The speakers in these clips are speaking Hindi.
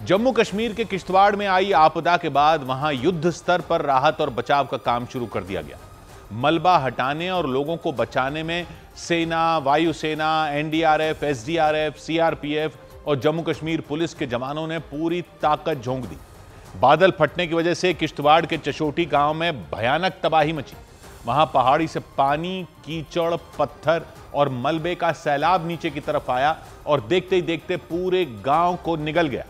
जम्मू कश्मीर के किश्तवाड़ में आई आपदा के बाद वहां युद्ध स्तर पर राहत और बचाव का काम शुरू कर दिया गया। मलबा हटाने और लोगों को बचाने में सेना, वायुसेना, एनडीआरएफ, एसडीआरएफ, सीआरपीएफ और जम्मू कश्मीर पुलिस के जवानों ने पूरी ताकत झोंक दी। बादल फटने की वजह से किश्तवाड़ के चशोटी गांव में भयानक तबाही मची। वहां पहाड़ी से पानी, कीचड़, पत्थर और मलबे का सैलाब नीचे की तरफ आया और देखते ही देखते पूरे गांव को निगल गया।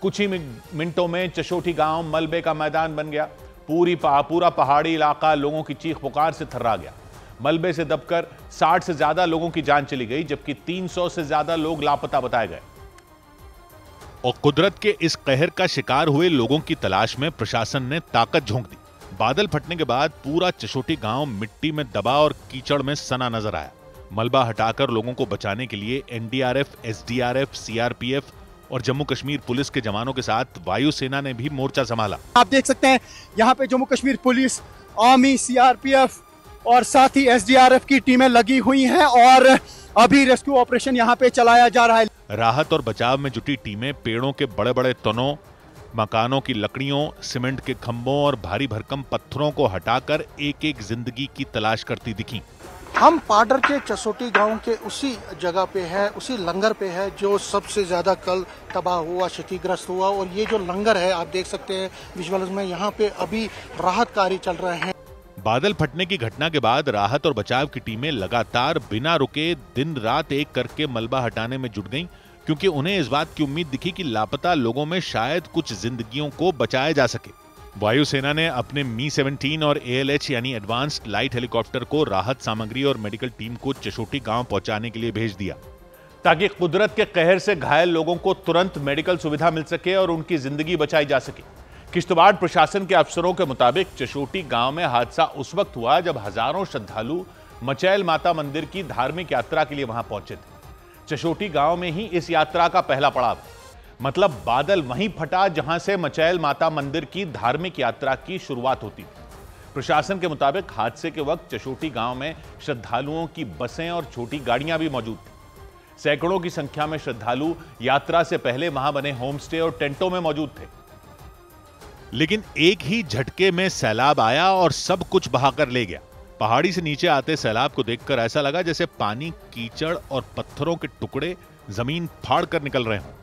कुछ ही मिनटों में चशोटी गांव मलबे का मैदान बन गया। पूरा पहाड़ी इलाका लोगों की चीख पुकार से थर्रा गया। मलबे से दबकर 60 से ज्यादा लोगों की जान चली गई, जबकि 300 से ज्यादा लोग लापता बताए गए। और कुदरत के इस कहर का शिकार हुए लोगों की तलाश में प्रशासन ने ताकत झोंक दी। बादल फटने के बाद पूरा चशोटी गांव मिट्टी में दबा और कीचड़ में सना नजर आया। मलबा हटाकर लोगों को बचाने के लिए एनडीआरएफ, एसडीआरएफ, सीआरपीएफ और जम्मू कश्मीर पुलिस के जवानों के साथ वायुसेना ने भी मोर्चा संभाला। आप देख सकते हैं यहाँ पे Jammu Kashmir police, army, CRPF और साथ ही एसडीआरएफ की टीमें लगी हुई हैं और अभी रेस्क्यू ऑपरेशन यहाँ पे चलाया जा रहा है। राहत और बचाव में जुटी टीमें पेड़ों के बड़े बड़े तनों, मकानों की लकड़ियों, सीमेंट के खंभों और भारी भरकम पत्थरों को हटाकर एक एक जिंदगी की तलाश करती दिखी। हम पाडर के चशोटी गांव के उसी जगह पे है, उसी लंगर पे है जो सबसे ज्यादा कल तबाह हुआ, क्षतिग्रस्त हुआ। और ये जो लंगर है आप देख सकते हैं विजुअल्स में, यहाँ पे अभी राहत कार्य चल रहे हैं। बादल फटने की घटना के बाद राहत और बचाव की टीमें लगातार बिना रुके दिन रात एक करके मलबा हटाने में जुट गईं, क्योंकि उन्हें इस बात की उम्मीद दिखी कि लापता लोगों में शायद कुछ जिंदगियों को बचाया जा सके। वायुसेना ने अपने मी-17 और ALH यानी एडवांस्ड लाइट हेलीकॉप्टर को राहत सामग्री और मेडिकल टीम को चशोटी गांव पहुंचाने के लिए भेज दिया, ताकि कुदरत के कहर से घायल लोगों को तुरंत मेडिकल सुविधा मिल सके और उनकी जिंदगी बचाई जा सके। किश्तवाड़ प्रशासन के अफसरों के मुताबिक चशोटी गांव में हादसा उस वक्त हुआ जब हजारों श्रद्धालु मचैल माता मंदिर की धार्मिक यात्रा के लिए वहां पहुंचे थे। चशोटी गांव में ही इस यात्रा का पहला पड़ाव, मतलब बादल वहीं फटा जहां से मचैल माता मंदिर की धार्मिक यात्रा की शुरुआत होती थी। प्रशासन के मुताबिक हादसे के वक्त चशोटी गांव में श्रद्धालुओं की बसें और छोटी गाड़ियां भी मौजूद थी। सैकड़ों की संख्या में श्रद्धालु यात्रा से पहले वहां बने होमस्टे और टेंटों में मौजूद थे। लेकिन एक ही झटके में सैलाब आया और सब कुछ बहाकर ले गया। पहाड़ी से नीचे आते सैलाब को देखकर ऐसा लगा जैसे पानी, कीचड़ और पत्थरों के टुकड़े जमीन फाड़ कर निकल रहे हों।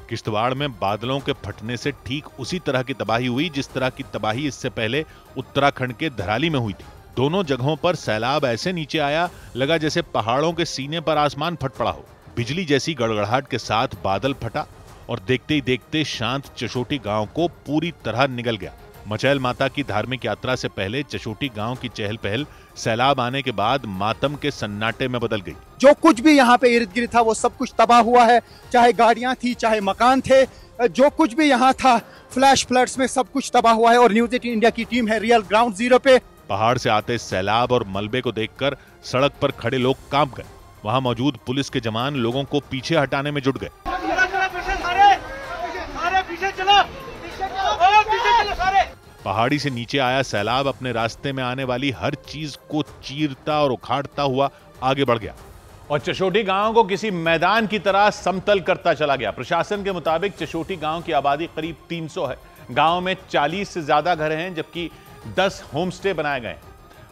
किश्तवाड़ में बादलों के फटने से ठीक उसी तरह की तबाही हुई जिस तरह की तबाही इससे पहले उत्तराखंड के धराली में हुई थी। दोनों जगहों पर सैलाब ऐसे नीचे आया, लगा जैसे पहाड़ों के सीने पर आसमान फट पड़ा हो। बिजली जैसी गड़गड़ाहट के साथ बादल फटा और देखते ही देखते शांत चशोटी गांव को पूरी तरह निगल गया। मचैल माता की धार्मिक यात्रा से पहले चशोटी गांव की चहल पहल सैलाब आने के बाद मातम के सन्नाटे में बदल गई। जो कुछ भी यहाँ पे इर्द गिर्द था वो सब कुछ तबाह हुआ है, चाहे गाड़ियां थी, चाहे मकान थे, जो कुछ भी यहाँ था फ्लैश फ्लड्स में सब कुछ तबाह हुआ है। और न्यूज़ 18 इंडिया की टीम है रियल ग्राउंड जीरो पे। पहाड़ से आते सैलाब और मलबे को देखकर सड़क पर खड़े लोग कांप गए। वहां मौजूद पुलिस के जवान लोगों को पीछे हटाने में जुट गए। पहाड़ी से नीचे आया सैलाब अपने रास्ते में आने वाली हर चीज को चीरता और उखाड़ता हुआ आगे बढ़ गया और चशोटी गांव को किसी मैदान की तरह समतल करता चला गया। प्रशासन के मुताबिक चशोटी गांव की आबादी करीब 300 है। गांव में 40 से ज्यादा घर हैं, जबकि 10 होमस्टे बनाए गए।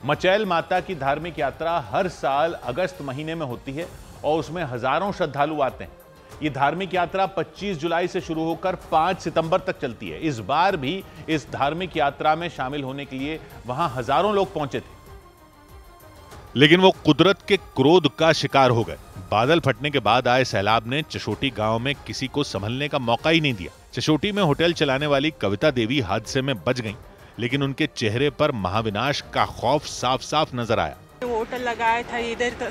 मचैल माता की धार्मिक यात्रा हर साल अगस्त महीने में होती है और उसमें हजारों श्रद्धालु आते हैं। ये धार्मिक यात्रा 25 जुलाई से शुरू होकर 5 सितंबर तक चलती है। इस बार भी इस धार्मिक यात्रा में शामिल होने के लिए वहां हजारों लोग पहुंचे थे, लेकिन वो कुदरत के क्रोध का शिकार हो गए। बादल फटने के बाद आए सैलाब ने चशोटी गांव में किसी को संभलने का मौका ही नहीं दिया। चशोटी में होटल चलाने वाली कविता देवी हादसे में बच गईं, लेकिन उनके चेहरे पर महाविनाश का खौफ साफ साफ नजर आया। होटल लगाया था इधर, तो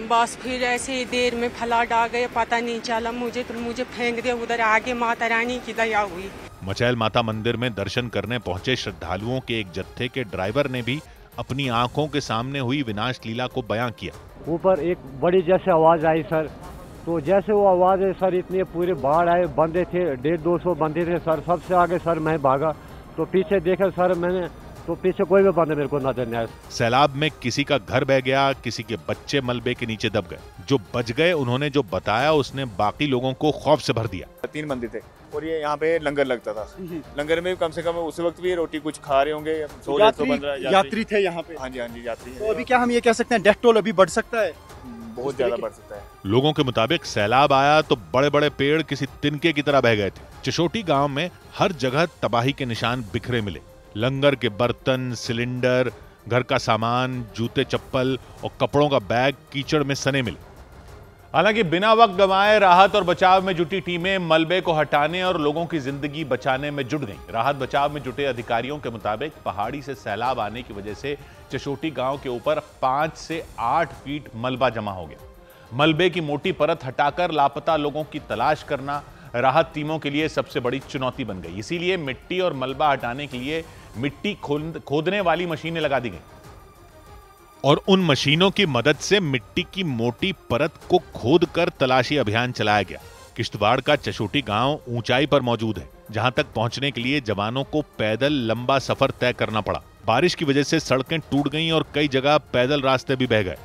बस फिर ऐसे देर में फ्लड आ गए, पता नहीं चला मुझे, तो मुझे फेंक दिया उधर। आगे माता रानी की दया हुई। मचैल माता मंदिर में दर्शन करने पहुंचे श्रद्धालुओं के एक जत्थे के ड्राइवर ने भी अपनी आंखों के सामने हुई विनाश लीला को बयां किया। ऊपर एक बड़ी जैसे आवाज आई सर, तो जैसे वो आवाज है सर, इतने पूरे बाढ़ आए, बंदे थे 150-200 बंदे थे सर। सबसे आगे सर मैं भागा, तो पीछे देखा सर मैंने, तो पीछे कोई भी बंदा मेरे को नजर नहीं आया। सैलाब में किसी का घर बह गया, किसी के बच्चे मलबे के नीचे दब गए। जो बच गए उन्होंने जो बताया उसने बाकी लोगों को खौफ से भर दिया। 3 मंदिर थे और ये यहाँ पे लंगर लगता था। लंगर में कम से कम उस वक्त भी रोटी कुछ खा रहे होंगे 100-115 यात्री थे यहाँ पे। हाँ जी यात्री। तो अभी क्या हम ये कह सकते हैं डेथ टोल अभी बढ़ सकता है? बहुत ज्यादा बढ़ सकता है। लोगों के मुताबिक सैलाब आया तो बड़े बड़े पेड़ किसी तिनके की तरह बह गए थे। चशोटी गांव में हर जगह तबाही के निशान बिखरे मिले। लंगर के बर्तन, सिलेंडर, घर का सामान, जूते चप्पल और कपड़ों का बैग कीचड़ में सने मिले। हालांकि बिना वक्त गंवाए राहत और बचाव में जुटी टीमें मलबे को हटाने और लोगों की जिंदगी बचाने में जुट गईं। राहत बचाव में जुटे अधिकारियों के मुताबिक पहाड़ी से सैलाब आने की वजह से चशोटी गांव के ऊपर 5 से 8 फीट मलबा जमा हो गया। मलबे की मोटी परत हटाकर लापता लोगों की तलाश करना राहत टीमों के लिए सबसे बड़ी चुनौती बन गई। इसीलिए मिट्टी और मलबा हटाने के लिए मिट्टी खोदने वाली मशीनें लगा दी गई और उन मशीनों की मदद से मिट्टी की मोटी परत को खोदकर तलाशी अभियान चलाया गया। किश्तवाड़ का चशोटी गांव ऊंचाई पर मौजूद है, जहां तक पहुंचने के लिए जवानों को पैदल लंबा सफर तय करना पड़ा। बारिश की वजह से सड़कें टूट गईं और कई जगह पैदल रास्ते भी बह गए।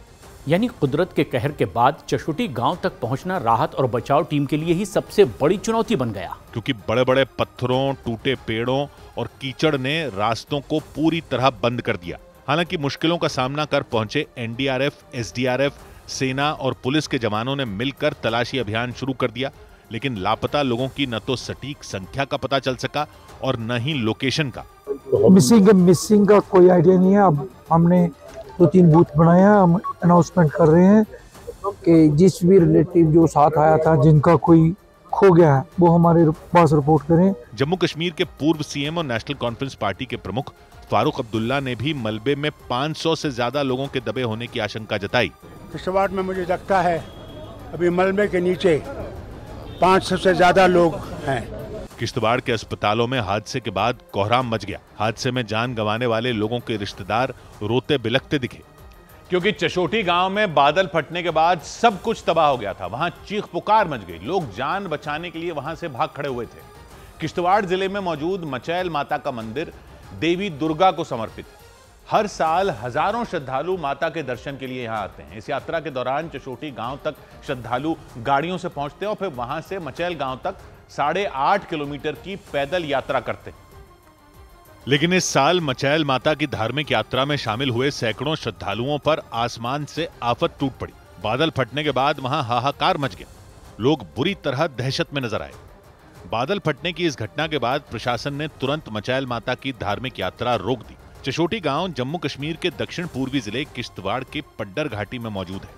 यानी कुदरत के कहर के बाद चशोटी गांव तक पहुंचना राहत और बचाव टीम के लिए ही सबसे बड़ी चुनौती बन गया, क्योंकि बड़े बड़े पत्थरों, टूटे पेड़ों और कीचड़ ने रास्तों को पूरी तरह बंद कर दिया। हालांकि मुश्किलों का सामना कर पहुंचे एनडीआरएफ, एसडीआरएफ, सेना और पुलिस के जवानों ने मिलकर तलाशी अभियान शुरू कर दिया, लेकिन लापता लोगों की न तो सटीक संख्या का पता चल सका और न ही लोकेशन का। मिसिंग का कोई आइडिया नहीं है। अब हमने 2-3 बूथ बनाया, हम अनाउंसमेंट कर रहे हैं कि जिस भी रिलेटिव जो साथ आया था जिनका कोई खो गया है वो हमारे पास रिपोर्ट करें। जम्मू कश्मीर के पूर्व सीएम और नेशनल कॉन्फ्रेंस पार्टी के प्रमुख फारूक अब्दुल्ला ने भी मलबे में 500 से ज्यादा लोगों के दबे होने की आशंका जताई। किश्तवाड़ में मुझे लगता है अभी मलबे के नीचे 500 से ज्यादा लोग हैं। किश्तवाड़ के अस्पतालों में हादसे के बाद कोहराम मच गया। हादसे में जान गंवाने वाले लोगों के रिश्तेदार रोते बिलखते दिखे, क्योंकि चशोटी गांव में बादल फटने के बाद सब कुछ तबाह हो गया था। वहां चीख पुकार मच गई। लोग जान बचाने के लिए वहां से भाग खड़े हुए थे। किश्तवाड़ जिले में मौजूद मचैल माता का मंदिर देवी दुर्गा को समर्पित है। हर साल हजारों श्रद्धालु माता के दर्शन के लिए यहां आते हैं। इस यात्रा के दौरान चशोटी गांव तक श्रद्धालु गाड़ियों से पहुंचते हैं और फिर वहां से मचैल गांव तक 8.5 किलोमीटर की पैदल यात्रा करते हैं। लेकिन इस साल मचैल माता की धार्मिक यात्रा में शामिल हुए सैकड़ों श्रद्धालुओं पर आसमान से आफत टूट पड़ी। बादल फटने के बाद वहां हाहाकार मच गया। लोग बुरी तरह दहशत में नजर आए। बादल फटने की इस घटना के बाद प्रशासन ने तुरंत मचैल माता की धार्मिक यात्रा रोक दी। चशोटी गांव जम्मू कश्मीर के दक्षिण पूर्वी जिले किश्तवाड़ के पड्डर घाटी में मौजूद है।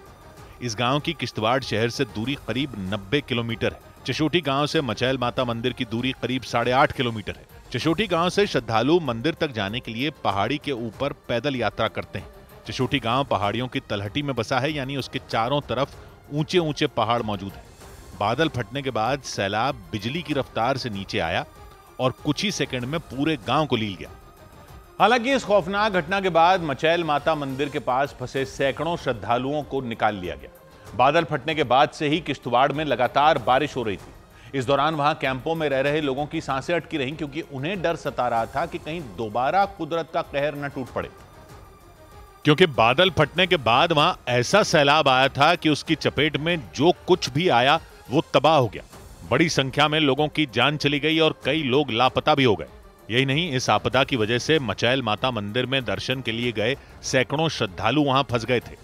इस गांव की किश्तवाड़ शहर से दूरी करीब 90 किलोमीटर है। चशोटी गांव से मचैल माता मंदिर की दूरी करीब 8.5 किलोमीटर है। चशोटी गांव से श्रद्धालु मंदिर तक जाने के लिए पहाड़ी के ऊपर पैदल यात्रा करते हैं। चशोटी गांव पहाड़ियों की तलहटी में बसा है, यानी उसके चारों तरफ ऊंचे ऊंचे पहाड़ मौजूद हैं। बादल फटने के बाद सैलाब बिजली की रफ्तार से नीचे आया और कुछ ही सेकंड में पूरे गांव को लील गया। हालांकि इस खौफनाक घटना के बाद मचैल माता मंदिर के पास फंसे सैकड़ों श्रद्धालुओं को निकाल लिया गया। बादल फटने के बाद से ही किश्तवाड़ में लगातार बारिश हो रही थी। इस दौरान वहां कैंपों में रह रहे लोगों की सांसें अटकी रहीं, क्योंकि उन्हें डर सता रहा था कि कहीं दोबारा कुदरत का कहर न टूट पड़े। क्योंकि बादल फटने के बाद वहां ऐसा सैलाब आया था कि उसकी चपेट में जो कुछ भी आया वो तबाह हो गया। बड़ी संख्या में लोगों की जान चली गई और कई लोग लापता भी हो गए। यही नहीं, इस आपदा की वजह से मचैल माता मंदिर में दर्शन के लिए गए सैकड़ों श्रद्धालु वहां फंस गए थे।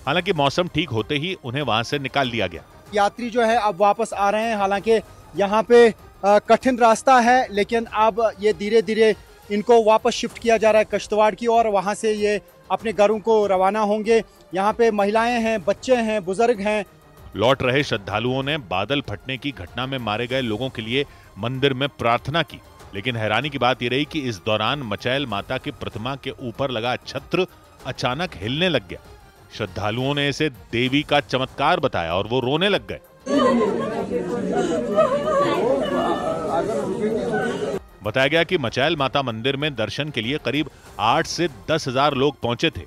हालांकि मौसम ठीक होते ही उन्हें वहां से निकाल लिया गया। यात्री जो है अब वापस आ रहे हैं। हालांकि यहाँ पे कठिन रास्ता है, लेकिन अब ये धीरे धीरे इनको वापस शिफ्ट किया जा रहा है किश्तवाड़ की और वहाँ से ये अपने घरों को रवाना होंगे। यहाँ पे महिलाएं हैं, बच्चे हैं, बुजुर्ग हैं। लौट रहे श्रद्धालुओं ने बादल फटने की घटना में मारे गए लोगों के लिए मंदिर में प्रार्थना की। लेकिन हैरानी की बात यह रही कि इस दौरान मचैल माता की प्रतिमा के ऊपर लगा छत्र अचानक हिलने लग गया। श्रद्धालुओं ने इसे देवी का चमत्कार बताया और वो रोने लग गए। बताया गया कि मचैल माता मंदिर में दर्शन के लिए करीब 8 से 10 हजार लोग पहुंचे थे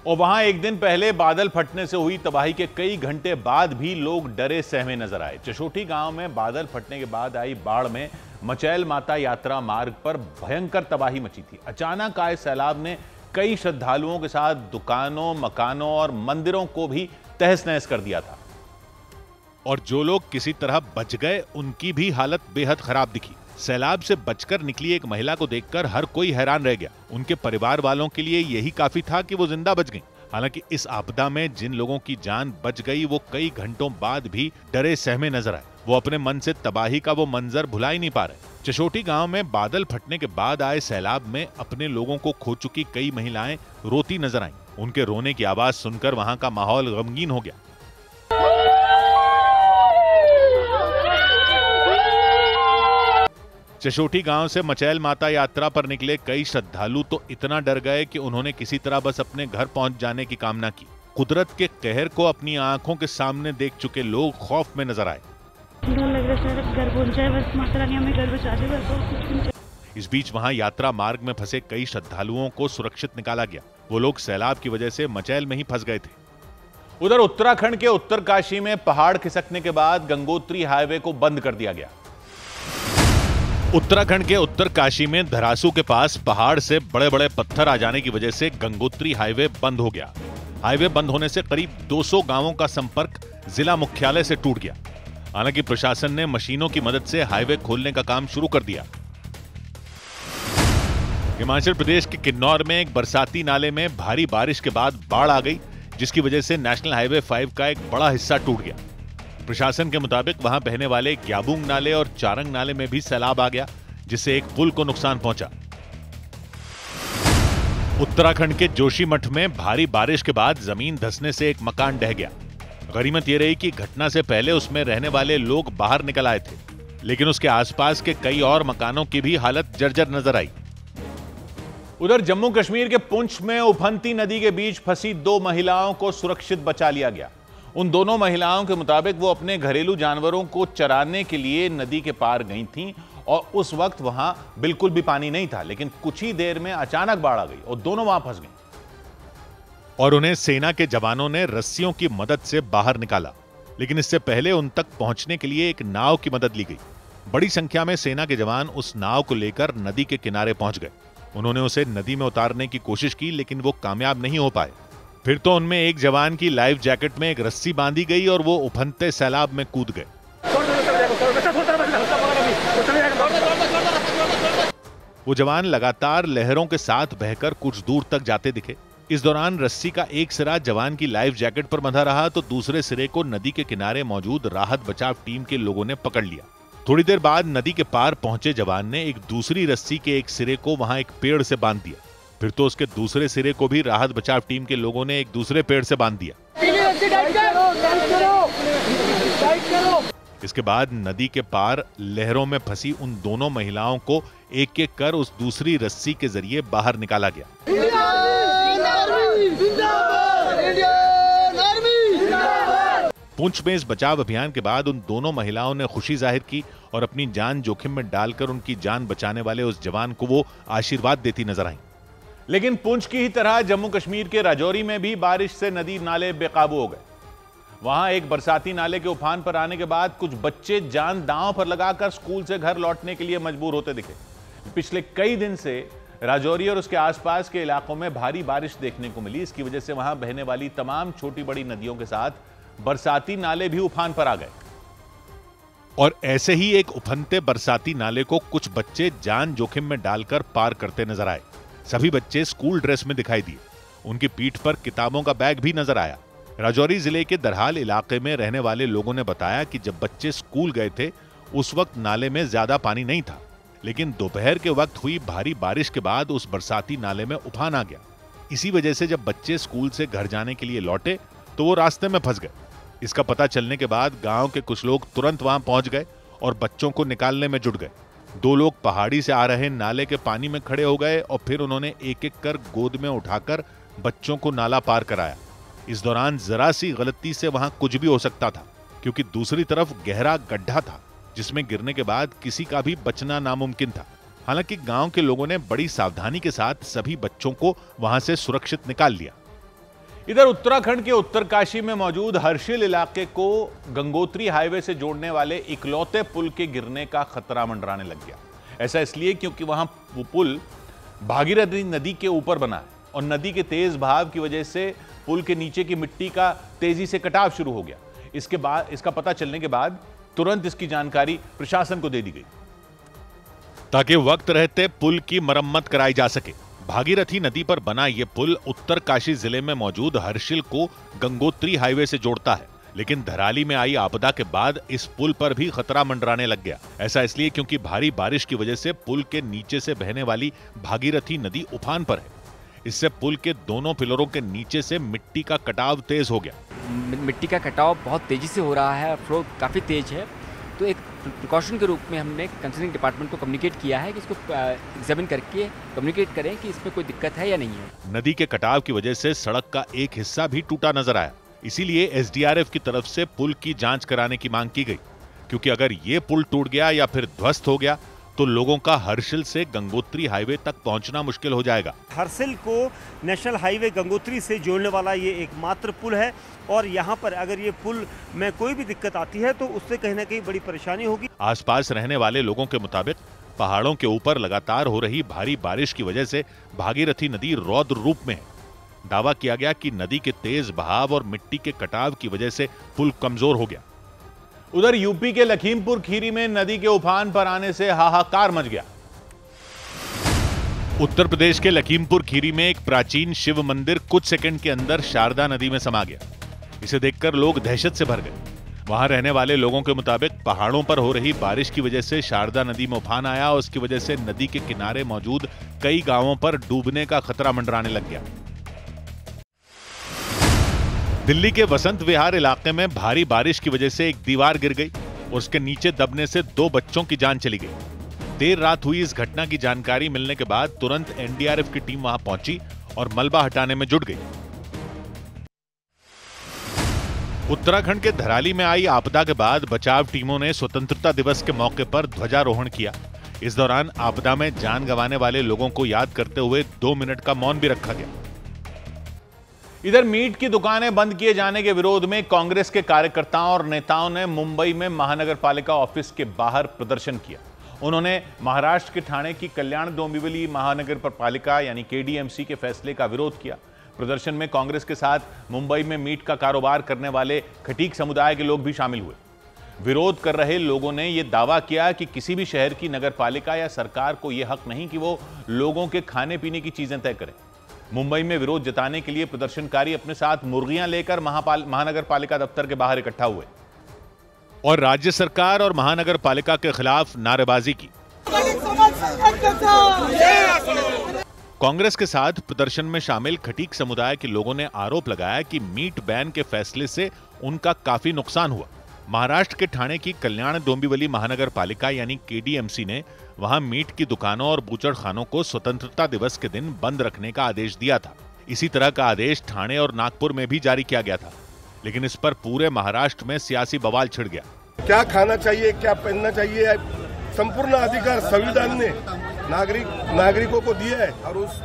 और वहां एक दिन पहले बादल फटने से हुई तबाही के कई घंटे बाद भी लोग डरे सहमे नजर आए। चशोटी गांव में बादल फटने के बाद आई बाढ़ में मचैल माता यात्रा मार्ग पर भयंकर तबाही मची थी। अचानक आए सैलाब ने कई श्रद्धालुओं के साथ दुकानों, मकानों और मंदिरों को भी तहस नहस कर दिया था। और जो लोग किसी तरह बच गए उनकी भी हालत बेहद खराब दिखी। सैलाब से बचकर निकली एक महिला को देखकर हर कोई हैरान रह गया। उनके परिवार वालों के लिए यही काफी था कि वो जिंदा बच गईं। हालांकि इस आपदा में जिन लोगों की जान बच गई वो कई घंटों बाद भी डरे सहमे नजर आए। वो अपने मन से तबाही का वो मंजर भुला ही नहीं पा रहे। चशोटी गांव में बादल फटने के बाद आए सैलाब में अपने लोगों को खो चुकी कई महिलाएं रोती नजर आईं। उनके रोने की आवाज सुनकर वहां का माहौल गमगीन हो गया। चशोटी गांव से मचैल माता यात्रा पर निकले कई श्रद्धालु तो इतना डर गए कि उन्होंने किसी तरह बस अपने घर पहुंच जाने की कामना की। कुदरत के कहर को अपनी आंखों के सामने देख चुके लोग खौफ में नजर आए। इस बीच वहां यात्रा मार्ग में फंसे कई श्रद्धालुओं को सुरक्षित निकाला गया। वो लोग सैलाब की वजह से मचैल में ही फंस गए थे। उधर उत्तराखंड के उत्तरकाशी में पहाड़ खिसकने के बाद गंगोत्री हाईवे को बंद कर दिया गया। उत्तराखंड के उत्तरकाशी में धरासू के पास पहाड़ से बड़े बड़े पत्थर आ जाने की वजह से गंगोत्री हाईवे बंद हो गया। हाईवे बंद होने से करीब 200 गांवों का संपर्क जिला मुख्यालय से टूट गया। हालांकि प्रशासन ने मशीनों की मदद से हाईवे खोलने का काम शुरू कर दिया। हिमाचल प्रदेश के किन्नौर में एक बरसाती नाले में भारी बारिश के बाद बाढ़ आ गई, जिसकी वजह से नेशनल हाईवे 5 का एक बड़ा हिस्सा टूट गया। प्रशासन के मुताबिक वहां बहने वाले ग्याबुंग नाले और चारंग नाले में भी सैलाब आ गया, जिससे एक पुल को नुकसान पहुंचा। उत्तराखंड के जोशीमठ में भारी बारिश के बाद जमीन धंसने से एक मकान ढह गया। गनीमत यह रही कि घटना से पहले उसमें रहने वाले लोग बाहर निकल आए थे, लेकिन उसके आसपास के कई और मकानों की भी हालत जर्जर नजर आई। उधर जम्मू कश्मीर के पुंछ में उफनती नदी के बीच फंसी 2 महिलाओं को सुरक्षित बचा लिया गया। उन दोनों महिलाओं के मुताबिक वो अपने घरेलू जानवरों को चराने के लिए नदी के पार गई थीं और उस वक्त वहां बिल्कुल भी पानी नहीं था, लेकिन कुछ ही देर में अचानक बाढ़ आ गई और दोनों वहां फंस गईं। और उन्हें सेना के जवानों ने रस्सियों की मदद से बाहर निकाला, लेकिन इससे पहले उन तक पहुंचने के लिए एक नाव की मदद ली गई। बड़ी संख्या में सेना के जवान उस नाव को लेकर नदी के किनारे पहुंच गए। उन्होंने उसे नदी में उतारने की कोशिश की, लेकिन वो कामयाब नहीं हो पाए। फिर तो उनमें एक जवान की लाइफ जैकेट में एक रस्सी बांधी गई और वो उफनते सैलाब में कूद गए। वो जवान लगातार लहरों के साथ बहकर कुछ दूर तक जाते दिखे। इस दौरान रस्सी का एक सिरा जवान की लाइफ जैकेट पर बंधा रहा तो दूसरे सिरे को नदी के किनारे मौजूद राहत बचाव टीम के लोगों ने पकड़ लिया। थोड़ी देर बाद नदी के पार पहुंचे जवान ने एक दूसरी रस्सी के एक सिरे को वहां एक पेड़ से बांध दिया। फिर तो उसके दूसरे सिरे को भी राहत बचाव टीम के लोगों ने एक दूसरे पेड़ से बांध दिया। इसके बाद नदी के पार लहरों में फंसी उन दोनों महिलाओं को एक एक कर उस दूसरी रस्सी के जरिए बाहर निकाला गया। पुंछ में इस बचाव अभियान के बाद उन दोनों महिलाओं ने खुशी जाहिर की और अपनी जान जोखिम में डालकर उनकी जान बचाने वाले उस जवान को वो आशीर्वाद देती नजर आईं। लेकिन पुंछ की ही तरह जम्मू कश्मीर के राजौरी में भी बारिश से नदी नाले बेकाबू हो गए। वहां एक बरसाती नाले के उफान पर आने के बाद कुछ बच्चे जान दांव पर लगाकर स्कूल से घर लौटने के लिए मजबूर होते दिखे। पिछले कई दिन से राजौरी और उसके आसपास के इलाकों में भारी बारिश देखने को मिली। इसकी वजह से वहां बहने वाली तमाम छोटी बड़ी नदियों के साथ बरसाती नाले भी उफान पर आ गए। और ऐसे ही एक उफनते बरसाती नाले को कुछ बच्चे जान जोखिम में डालकर पार करते नजर आए। सभी बच्चे स्कूल ड्रेस में दिखाई दिए। उनकी पीठ पर किताबों का बैग भी नजर आया। राजौरी जिले के दरहाल इलाके में रहने वाले लोगों ने बताया कि जब बच्चे स्कूल गए थे उस वक्त नाले में ज्यादा पानी नहीं था, लेकिन दोपहर के वक्त हुई भारी बारिश के बाद उस बरसाती नाले में उफान आ गया। इसी वजह से जब बच्चे स्कूल से घर जाने के लिए लौटे तो वो रास्ते में फंस गए। इसका पता चलने के बाद गांव के कुछ लोग तुरंत वहां पहुंच गए और बच्चों को निकालने में जुट गए। 2 लोग पहाड़ी से आ रहे नाले के पानी में खड़े हो गए और फिर उन्होंने एक एक कर गोद में उठाकर बच्चों को नाला पार कराया। इस दौरान जरा सी गलती से वहां कुछ भी हो सकता था, क्योंकि दूसरी तरफ गहरा गड्ढा था जिसमें गिरने के बाद किसी का भी बचना नामुमकिन था। हालांकि गांव के लोगों ने बड़ी सावधानी के साथ सभी बच्चों को वहां से सुरक्षित निकाल लिया। इधर उत्तराखंड के उत्तरकाशी में मौजूद हर्षिल इलाके को गंगोत्री हाईवे से जोड़ने वाले इकलौते पुल के गिरने का खतरा मंडराने लग गया। ऐसा इसलिए क्योंकि वहां पुल भागीरथी नदी के ऊपर बना है और नदी के तेज बहाव की वजह से पुल के नीचे की मिट्टी का तेजी से कटाव शुरू हो गया। इसका पता चलने के बाद तुरंत इसकी जानकारी प्रशासन को दे दी गई ताकि वक्त रहते पुल की मरम्मत कराई जा सके। भागीरथी नदी पर बना यह पुल उत्तरकाशी जिले में मौजूद हर्षिल को गंगोत्री हाईवे से जोड़ता है, लेकिन धराली में आई आपदा के बाद इस पुल पर भी खतरा मंडराने लग गया। ऐसा इसलिए क्योंकि भारी बारिश की वजह से पुल के नीचे से बहने वाली भागीरथी नदी उफान पर है। इससे पुल के दोनों पिलरों के नीचे से मिट्टी का कटाव तेज हो गया। मिट्टी का कटाव बहुत तेजी से हो रहा है, फ्लो काफ़ी तेज है। तो एक प्रिकॉशन के रूप में हमने कंसर्निंग डिपार्टमेंट को कम्युनिकेट किया है कि इसको एग्जामिन करके कम्युनिकेट करें कि इसमें कोई दिक्कत है या नहीं है। नदी के कटाव की वजह से सड़क का एक हिस्सा भी टूटा नजर आया, इसीलिए एसडीआरएफ की तरफ से पुल की जांच कराने की मांग की गई, क्योंकि अगर ये पुल टूट गया या फिर ध्वस्त हो गया तो लोगों का हर्षिल से गंगोत्री हाईवे तक पहुंचना मुश्किल हो जाएगा। हर्षिल को नेशनल हाईवे गंगोत्री से जोड़ने वाला ये एकमात्र पुल है और यहाँ पर अगर ये पुल में कोई भी दिक्कत आती है तो उससे कहीं ना कहीं बड़ी परेशानी होगी। आसपास रहने वाले लोगों के मुताबिक पहाड़ों के ऊपर लगातार हो रही भारी बारिश की वजह से भागीरथी नदी रौद्र रूप में है। दावा किया गया कि नदी के तेज बहाव और मिट्टी के कटाव की वजह से पुल कमजोर हो गया। उधर यूपी के लखीमपुर खीरी में नदी के उफान पर आने से हाहाकार मच गया। उत्तर प्रदेश के लखीमपुर खीरी में एक प्राचीन शिव मंदिर कुछ सेकंड के अंदर शारदा नदी में समा गया। इसे देखकर लोग दहशत से भर गए। वहां रहने वाले लोगों के मुताबिक पहाड़ों पर हो रही बारिश की वजह से शारदा नदी में उफान आया और उसकी वजह से नदी के किनारे मौजूद कई गांवों पर डूबने का खतरा मंडराने लग गया। दिल्ली के वसंत विहार इलाके में भारी बारिश की वजह से एक दीवार गिर गई और उसके नीचे दबने से 2 बच्चों की जान चली गई। देर रात हुई इस घटना की जानकारी मिलने के बाद तुरंत एनडीआरएफ की टीम वहां पहुंची और मलबा हटाने में जुट गई। उत्तराखंड के धराली में आई आपदा के बाद बचाव टीमों ने स्वतंत्रता दिवस के मौके पर ध्वजारोहण किया। इस दौरान आपदा में जान गंवाने वाले लोगों को याद करते हुए 2 मिनट का मौन भी रखा गया। इधर मीट की दुकानें बंद किए जाने के विरोध में कांग्रेस के कार्यकर्ताओं और नेताओं ने मुंबई में महानगर पालिका ऑफिस के बाहर प्रदर्शन किया। उन्होंने महाराष्ट्र के ठाणे की कल्याण डोंबिवली महानगर पालिका यानी केडीएमसी के फैसले का विरोध किया। प्रदर्शन में कांग्रेस के साथ मुंबई में मीट का कारोबार करने वाले खटीक समुदाय के लोग भी शामिल हुए। विरोध कर रहे लोगों ने यह दावा किया कि किसी भी शहर की नगर पालिका या सरकार को यह हक नहीं कि वो लोगों के खाने पीने की चीजें तय करें। मुंबई में विरोध जताने के लिए प्रदर्शनकारी अपने साथ मुर्गियां लेकर महानगर पालिका दफ्तर के बाहर इकट्ठा हुए और राज्य सरकार और महानगर पालिका के खिलाफ नारेबाजी की। कांग्रेस के साथ प्रदर्शन में शामिल खटीक समुदाय के लोगों ने आरोप लगाया कि मीट बैन के फैसले से उनका काफी नुकसान हुआ। महाराष्ट्र के ठाणे की कल्याण डोंबिवली महानगर पालिका यानी केडीएमसी ने वहां मीट की दुकानों और बूचड़ खानों को स्वतंत्रता दिवस के दिन बंद रखने का आदेश दिया था। इसी तरह का आदेश ठाणे और नागपुर में भी जारी किया गया था, लेकिन इस पर पूरे महाराष्ट्र में सियासी बवाल छिड़ गया। क्या खाना चाहिए, क्या पहनना चाहिए, संपूर्ण अधिकार संविधान ने नागरिकों को दिया है और उस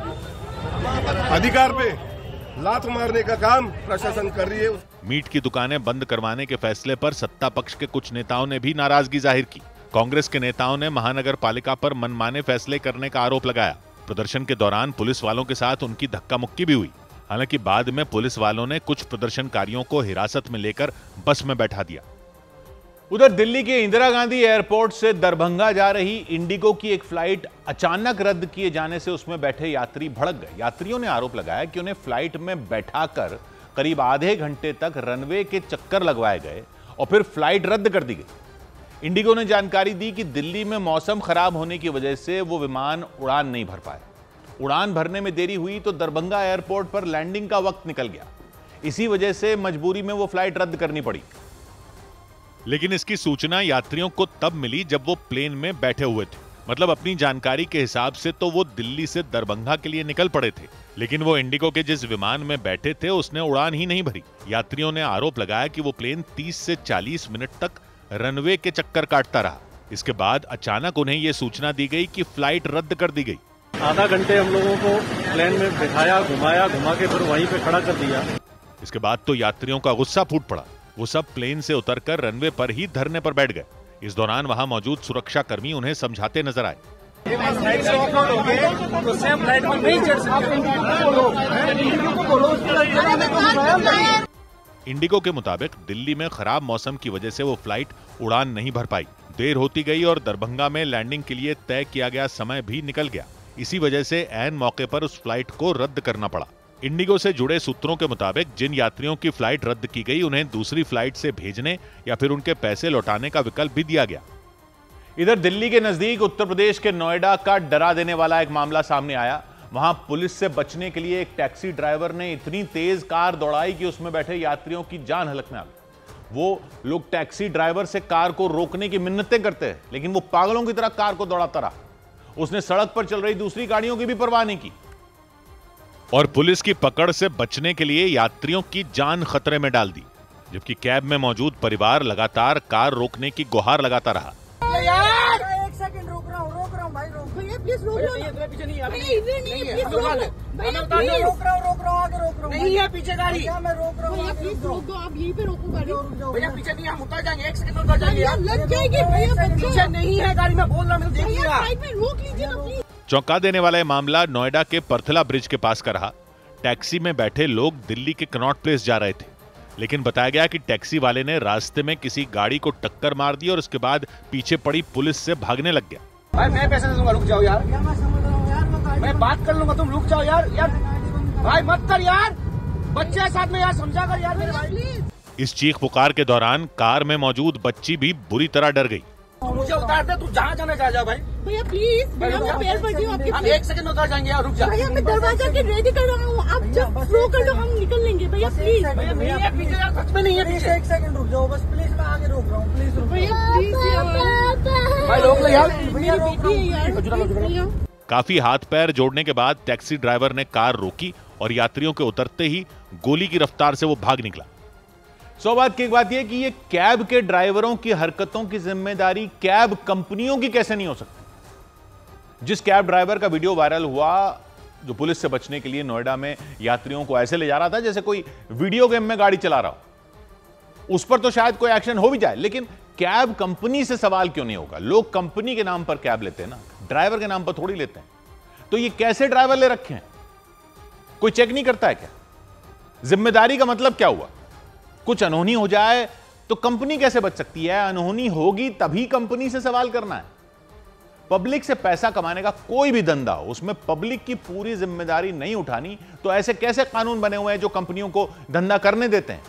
अधिकार पे लात मारने का काम प्रशासन कर रही है। मीट की दुकानें बंद करवाने के फैसले पर सत्ता पक्ष के कुछ नेताओं ने भी नाराजगी जाहिर की। कांग्रेस के नेताओं ने महानगर पालिका पर मनमाने फैसले करने का आरोप लगाया। प्रदर्शन के दौरान पुलिस वालों के साथ उनकी धक्का मुक्की भी हुई। हालांकि बाद में पुलिस वालों ने कुछ प्रदर्शनकारियों को हिरासत में लेकर बस में बैठा दिया। उधर दिल्ली के इंदिरा गांधी एयरपोर्ट से दरभंगा जा रही इंडिगो की एक फ्लाइट अचानक रद्द किए जाने से उसमें बैठे यात्री भड़क गए। यात्रियों ने आरोप लगाया कि उन्हें फ्लाइट में बैठाकर करीब आधे घंटे तक रनवे के चक्कर लगवाए गए और फिर फ्लाइट रद्द कर दी गई। इंडिगो ने जानकारी दी कि दिल्ली में मौसम खराब होने की वजह से वो विमान उड़ान नहीं भर पाए। उड़ान भरने में देरी हुई तो दरभंगा एयरपोर्ट पर लैंडिंग का वक्त निकल गया। इसी वजह से मजबूरी में वो फ्लाइट रद्द करनी पड़ी। लेकिन इसकी सूचना यात्रियों को तब मिली जब वो प्लेन में बैठे हुए थे। मतलब अपनी जानकारी के हिसाब से तो वो दिल्ली से दरभंगा के लिए निकल पड़े थे, लेकिन वो इंडिगो के जिस विमान में बैठे थे उसने उड़ान ही नहीं भरी। यात्रियों ने आरोप लगाया कि वो प्लेन 30 से 40 मिनट तक रनवे के चक्कर काटता रहा। इसके बाद अचानक उन्हें ये सूचना दी गई कि फ्लाइट रद्द कर दी गई। आधा घंटे हम लोगों को प्लेन में बिठाया, घुमाया, घुमा के फिर वहीं पे खड़ा कर दिया। इसके बाद तो यात्रियों का गुस्सा फूट पड़ा। वो सब प्लेन से उतरकर रनवे पर ही धरने पर बैठ गए। इस दौरान वहां मौजूद सुरक्षा कर्मी उन्हें समझाते नजर आए। इंडिगो के मुताबिक दिल्ली में खराब मौसम की वजह से वो फ्लाइट उड़ान नहीं भर पाई। देर होती गई और दरभंगा में लैंडिंग के लिए तय किया गया समय भी निकल गया। इसी वजह से ऐन मौके पर उस फ्लाइट को रद्द करना पड़ा। इंडिगो से जुड़े सूत्रों के मुताबिक जिन यात्रियों की फ्लाइट रद्द की गई उन्हें दूसरी फ्लाइट से भेजने या फिर उनके पैसे लौटाने का विकल्प भी दिया गया। इधर दिल्ली के नजदीक उत्तर प्रदेश के नोएडा का डरा देने वाला एक मामला सामने आया। वहां पुलिस से बचने के लिए एक टैक्सी ड्राइवर ने इतनी तेज कार दौड़ाई कि उसमें बैठे यात्रियों की जान हलक में आ गई। वो लोग टैक्सी ड्राइवर से कार को रोकने की मिन्नतें करते हैं, लेकिन वो पागलों की तरह कार को दौड़ाता रहा। उसने सड़क पर चल रही दूसरी गाड़ियों की भी परवाह नहीं की और पुलिस की पकड़ से बचने के लिए यात्रियों की जान खतरे में डाल दी, जबकि कैब में मौजूद परिवार लगातार कार रोकने की गुहार लगाता रहा। यार एक सेकंड रोक रहा हूं भाई, रोक भैया प्लीज रोक लो। पीछे नहीं है, प्लीज रोक लो भैया, प्लीज रोक रहा हूं आगे रोक रहा हूं। नहीं है पीछे गाड़ी, क्या मैं रोक रहा हूं भैया, प्लीज रोक दो, आप यहीं पे रोको गाड़ी। भैया पीछे नहीं, हम उतर जाएंगे, एक सेकंड उतर जाएंगे यार, लग जाएगी भैया, पीछे नहीं है गाड़ी, मैं बोल रहा हूं, देखिए साइड में रोक लीजिए ना प्लीज। चौंका देने वाला मामला नोएडा के परथला ब्रिज के पास का रहा। टैक्सी में बैठे लोग दिल्ली के कनॉट प्लेस जा रहे थे, लेकिन बताया गया कि टैक्सी वाले ने रास्ते में किसी गाड़ी को टक्कर मार दी और उसके बाद पीछे पड़ी पुलिस से भागने लग गया। भाई मैं पैसे दे दूंगा, रुक जाओ यार, मैं बात कर लूंगा, तुम रुक जाओ यार भाई मत कर यार, बच्चे साथ में यार, समझा कर यार मेरे भाई। इस चीख पुकार के दौरान कार में मौजूद बच्ची भी बुरी तरह डर गई। मुझे उतार दे, तू जहाँ जाना जा भाई। भैया प्लीज, भैया मैं पैर पड़ गई आपके। हम एक सेकंड उतर जाएंगे यार, रुक जा भैया, मैं दरवाजा के रेडी कर रहा हूँ, आप जब थ्रो कर दो हम निकल लेंगे भैया प्लीज। भैया नहीं है पीछे यार, सच में नहीं है पीछे, एक सेकंड रुक जाओ बस प्लीज, मैं आगे रोक रहा हूँ, प्लीज भैया प्लीज भाई, रोक लो यार, मेरी बेटी है यार। काफी हाथ पैर जोड़ने के बाद टैक्सी ड्राइवर ने कार रोकी और यात्रियों के उतरते ही गोली की रफ्तार से वो भाग निकला। सौ बात की एक बात यह कि ये कैब के ड्राइवरों की हरकतों की जिम्मेदारी कैब कंपनियों की कैसे नहीं हो सकती। जिस कैब ड्राइवर का वीडियो वायरल हुआ, जो पुलिस से बचने के लिए नोएडा में यात्रियों को ऐसे ले जा रहा था जैसे कोई वीडियो गेम में गाड़ी चला रहा हो, उस पर तो शायद कोई एक्शन हो भी जाए, लेकिन कैब कंपनी से सवाल क्यों नहीं होगा। लोग कंपनी के नाम पर कैब लेते हैं ना, ड्राइवर के नाम पर थोड़ी लेते हैं। तो ये कैसे ड्राइवर ले रखे हैं, कोई चेक नहीं करता है क्या? जिम्मेदारी का मतलब क्या हुआ? कुछ अनहोनी हो जाए तो कंपनी कैसे बच सकती है? अनहोनी होगी तभी कंपनी से सवाल करना है। पब्लिक से पैसा कमाने का कोई भी धंधा हो, उसमें पब्लिक की पूरी जिम्मेदारी नहीं उठानी तो ऐसे कैसे कानून बने हुए हैं जो कंपनियों को धंधा करने देते हैं?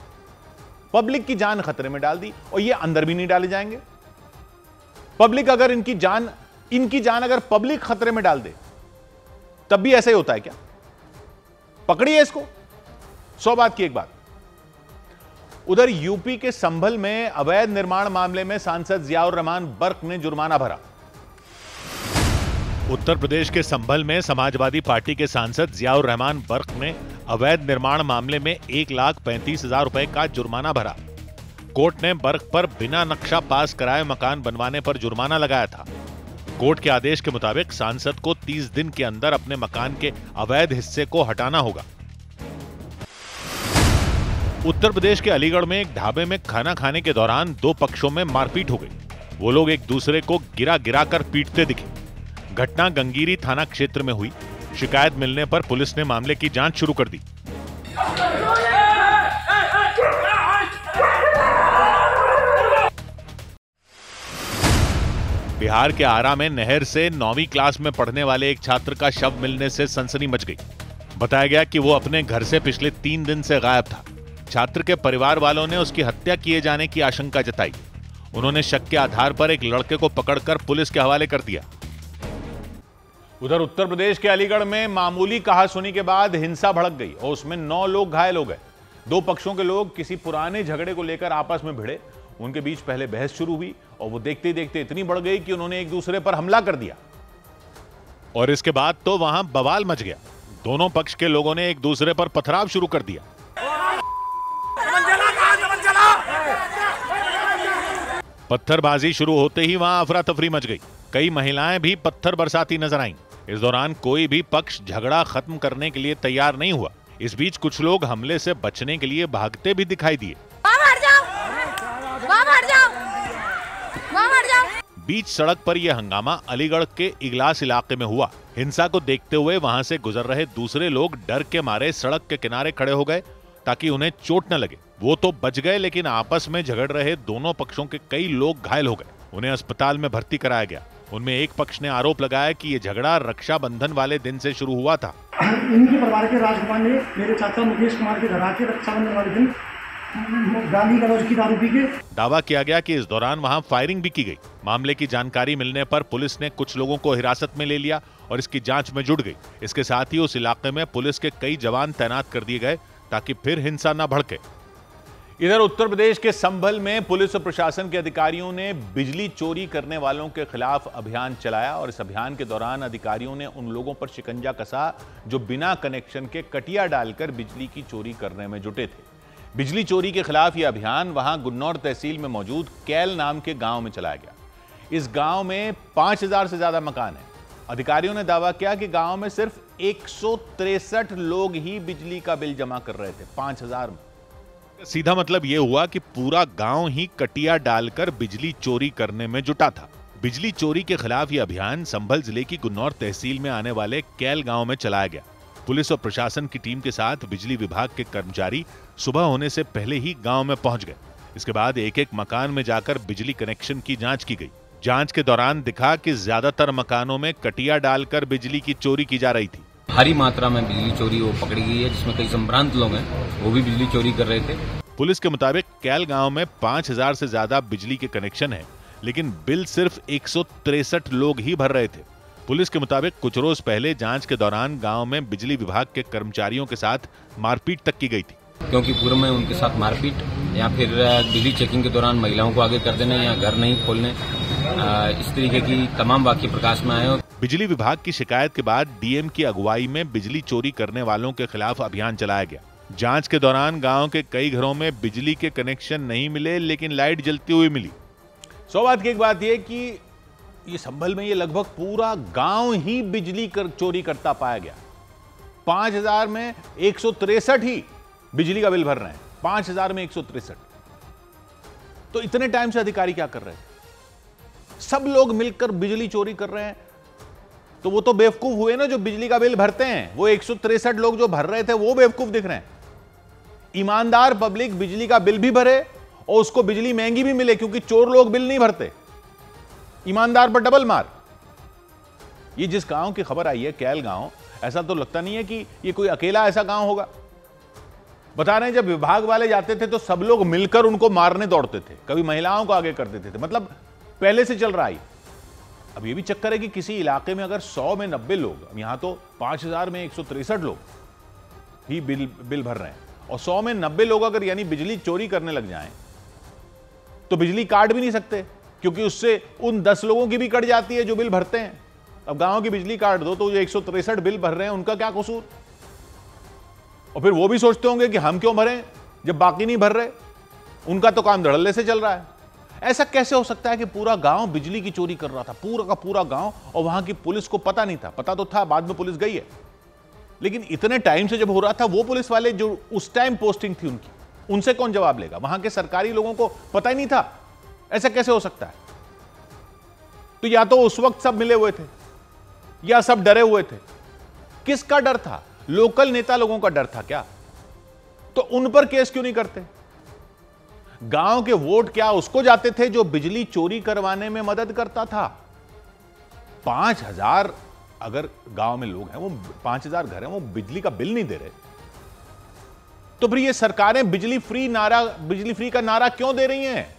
पब्लिक की जान खतरे में डाल दी और ये अंदर भी नहीं डाले जाएंगे। पब्लिक अगर इनकी जान अगर पब्लिक खतरे में डाल दे तब भी ऐसा ही होता है क्या? पकड़िए इसको। सौ बात की एक बात। उधर यूपी के संभल में अवैध निर्माण मामले में सांसद जियाउर रहमान बर्क ने जुर्माना भरा। उत्तर प्रदेश के संभल में समाजवादी पार्टी के सांसद जियाउर रहमान बर्क ने अवैध निर्माण मामले में 1,35,000 रुपए का जुर्माना भरा। कोर्ट ने बर्क पर बिना नक्शा पास कराए मकान बनवाने पर जुर्माना लगाया था। कोर्ट के आदेश के मुताबिक सांसद को 30 दिन के अंदर अपने मकान के अवैध हिस्से को हटाना होगा। उत्तर प्रदेश के अलीगढ़ में एक ढाबे में खाना खाने के दौरान दो पक्षों में मारपीट हो गई। वो लोग एक दूसरे को गिरा कर पीटते दिखे। घटना गंगीरी थाना क्षेत्र में हुई। शिकायत मिलने पर पुलिस ने मामले की जांच शुरू कर दी। बिहार के आरा में नहर से 9वीं क्लास में पढ़ने वाले एक छात्र का शव मिलने से सनसनी मच गई। बताया गया कि वो अपने घर से पिछले 3 दिन से गायब था। छात्र के परिवार वालों ने उसकी हत्या किए जाने की आशंका जताई। उन्होंने शक के आधार पर एक लड़के को पकड़कर पुलिस के हवाले कर दिया। उधर उत्तर प्रदेश के अलीगढ़ में मामूली कहासुनी के बाद हिंसा भड़क गई और उसमें 9 लोग घायल हो गए। दो पक्षों के लोग किसी पुराने झगड़े को लेकर आपस में भिड़े। उनके बीच पहले बहस शुरू हुई और वो देखते देखते इतनी बढ़ गई कि उन्होंने एक दूसरे पर हमला कर दिया और इसके बाद तो वहां बवाल मच गया। दोनों पक्ष के लोगों ने एक दूसरे पर पथराव शुरू कर दिया। पत्थरबाजी शुरू होते ही वहां अफरा तफरी मच गई। कई महिलाएं भी पत्थर बरसाती नजर आईं। इस दौरान कोई भी पक्ष झगड़ा खत्म करने के लिए तैयार नहीं हुआ। इस बीच कुछ लोग हमले से बचने के लिए भागते भी दिखाई दिए। बीच सड़क पर यह हंगामा अलीगढ़ के इगलास इलाके में हुआ। हिंसा को देखते हुए वहां से गुजर रहे दूसरे लोग डर के मारे सड़क के किनारे खड़े हो गए ताकि उन्हें चोट न लगे। वो तो बच गए, लेकिन आपस में झगड़ रहे दोनों पक्षों के कई लोग घायल हो गए। उन्हें अस्पताल में भर्ती कराया गया। उनमें एक पक्ष ने आरोप लगाया कि ये झगड़ा रक्षाबंधन वाले दिन से शुरू हुआ था। इनके परिवार के राजकुमार ने मेरे चाचा मुकेश कुमार के घर आके रक्षाबंधन वाले दिन गाली गलौज की दारू पी के। दावा किया गया कि इस दौरान वहां फायरिंग भी की गई। मामले की जानकारी मिलने पर पुलिस ने कुछ लोगों को हिरासत में ले लिया और इसकी जांच में जुट गई। इसके साथ ही उस इलाके में पुलिस के कई जवान तैनात कर दिए गए ताकि फिर हिंसा न भड़के। इधर उत्तर प्रदेश के संभल में पुलिस और प्रशासन के अधिकारियों ने बिजली चोरी करने वालों के खिलाफ अभियान चलाया और इस अभियान के दौरान अधिकारियों ने उन लोगों पर शिकंजा कसा जो बिना कनेक्शन के कटिया डालकर बिजली की चोरी करने में जुटे थे। बिजली चोरी के खिलाफ यह अभियान वहां गुन्नौर तहसील में मौजूद कैल नाम के गांव में चलाया गया। इस गांव में 5000 से ज्यादा मकान है। अधिकारियों ने दावा किया कि गांव में सिर्फ 163 लोग ही बिजली का बिल जमा कर रहे थे 5000 में। सीधा मतलब यह हुआ कि पूरा गांव ही कटिया डालकर बिजली चोरी करने में जुटा था। बिजली चोरी के खिलाफ यह अभियान संभल जिले की गुन्नौर तहसील में आने वाले कैल गांव में चलाया गया। पुलिस और प्रशासन की टीम के साथ बिजली विभाग के कर्मचारी सुबह होने से पहले ही गांव में पहुंच गए। इसके बाद एक एक मकान में जाकर बिजली कनेक्शन की जांच की गई। जांच के दौरान दिखा कि ज्यादातर मकानों में कटिया डालकर बिजली की चोरी की जा रही थी। भारी मात्रा में बिजली चोरी वो पकड़ी गई है, जिसमें कई संभ्रांत लोग हैं वो भी बिजली चोरी कर रहे थे। पुलिस के मुताबिक कैल गांव में 5000 से ज्यादा बिजली के कनेक्शन है, लेकिन बिल सिर्फ 163 लोग ही भर रहे थे। पुलिस के मुताबिक कुछ रोज पहले जांच के दौरान गांव में बिजली विभाग के कर्मचारियों के साथ मारपीट तक की गई थी। क्योंकि पूर्व में उनके साथ मारपीट या फिर बिजली चेकिंग के दौरान महिलाओं को आगे कर देने या घर नहीं खोलने, इस तरीके की तमाम वाकये प्रकाश में आए। बिजली विभाग की शिकायत के बाद डीएम की अगुवाई में बिजली चोरी करने वालों के खिलाफ अभियान चलाया गया। जांच के दौरान गांव के कई घरों में बिजली के कनेक्शन नहीं मिले, लेकिन लाइट जलती हुई मिली। सौ बात की एक बात यह कि ये संभल में ये लगभग पूरा गांव ही बिजली चोरी करता पाया गया। 5000 में 163 ही बिजली का बिल भर रहे हैं। 5000 में 163। तो इतने टाइम से अधिकारी क्या कर रहे हैं? सब लोग मिलकर बिजली चोरी कर रहे हैं। तो वो तो बेवकूफ हुए ना जो बिजली का बिल भरते हैं। वो 163 लोग जो भर रहे थे वो बेवकूफ दिख रहे हैं। ईमानदार पब्लिक बिजली का बिल भी भरे और उसको बिजली महंगी भी मिले, क्योंकि चोर लोग बिल नहीं भरते। ईमानदार पर डबल मार। ये जिस गांव की खबर आई है कैल गांव, ऐसा तो लगता नहीं है कि ये कोई अकेला ऐसा गांव होगा। बता रहे हैं जब विभाग वाले जाते थे तो सब लोग मिलकर उनको मारने दौड़ते थे, कभी महिलाओं को आगे कर देते थे। मतलब पहले से चल रहा है। अब ये भी चक्कर है कि किसी इलाके में अगर 100 में 90 लोग, यहां तो 5000 में 163 लोग ही बिल भर रहे हैं, और 100 में 90 लोग अगर यानी बिजली चोरी करने लग जाएं तो बिजली काट भी नहीं सकते, क्योंकि उससे उन 10 लोगों की भी कट जाती है जो बिल भरते हैं। अब गांव की बिजली काट दो तो जो 163 बिल भर रहे हैं उनका क्या कसूर? और फिर वो भी सोचते होंगे कि हम क्यों भरें जब बाकी नहीं भर रहे। उनका तो काम धड़ल्ले से चल रहा है। ऐसा कैसे हो सकता है कि पूरा गांव बिजली की चोरी कर रहा था, पूरा का पूरा गांव, और वहां की पुलिस को पता नहीं था? पता तो था, बाद में पुलिस गई है, लेकिन इतने टाइम से जब हो रहा था वो पुलिस वाले जो उस टाइम पोस्टिंग थी उनकी, उनसे कौन जवाब लेगा? वहां के सरकारी लोगों को पता ही नहीं था। ऐसा कैसे हो सकता है? तो या तो उस वक्त सब मिले हुए थे या सब डरे हुए थे। किसका डर था? लोकल नेता लोगों का डर था क्या? तो उन पर केस क्यों नहीं करते? गांव के वोट क्या उसको जाते थे जो बिजली चोरी करवाने में मदद करता था? 5000 अगर गांव में लोग हैं, वो 5000 घर हैं, वो बिजली का बिल नहीं दे रहे, तो फिर ये सरकारें बिजली फ्री का नारा क्यों दे रही हैं?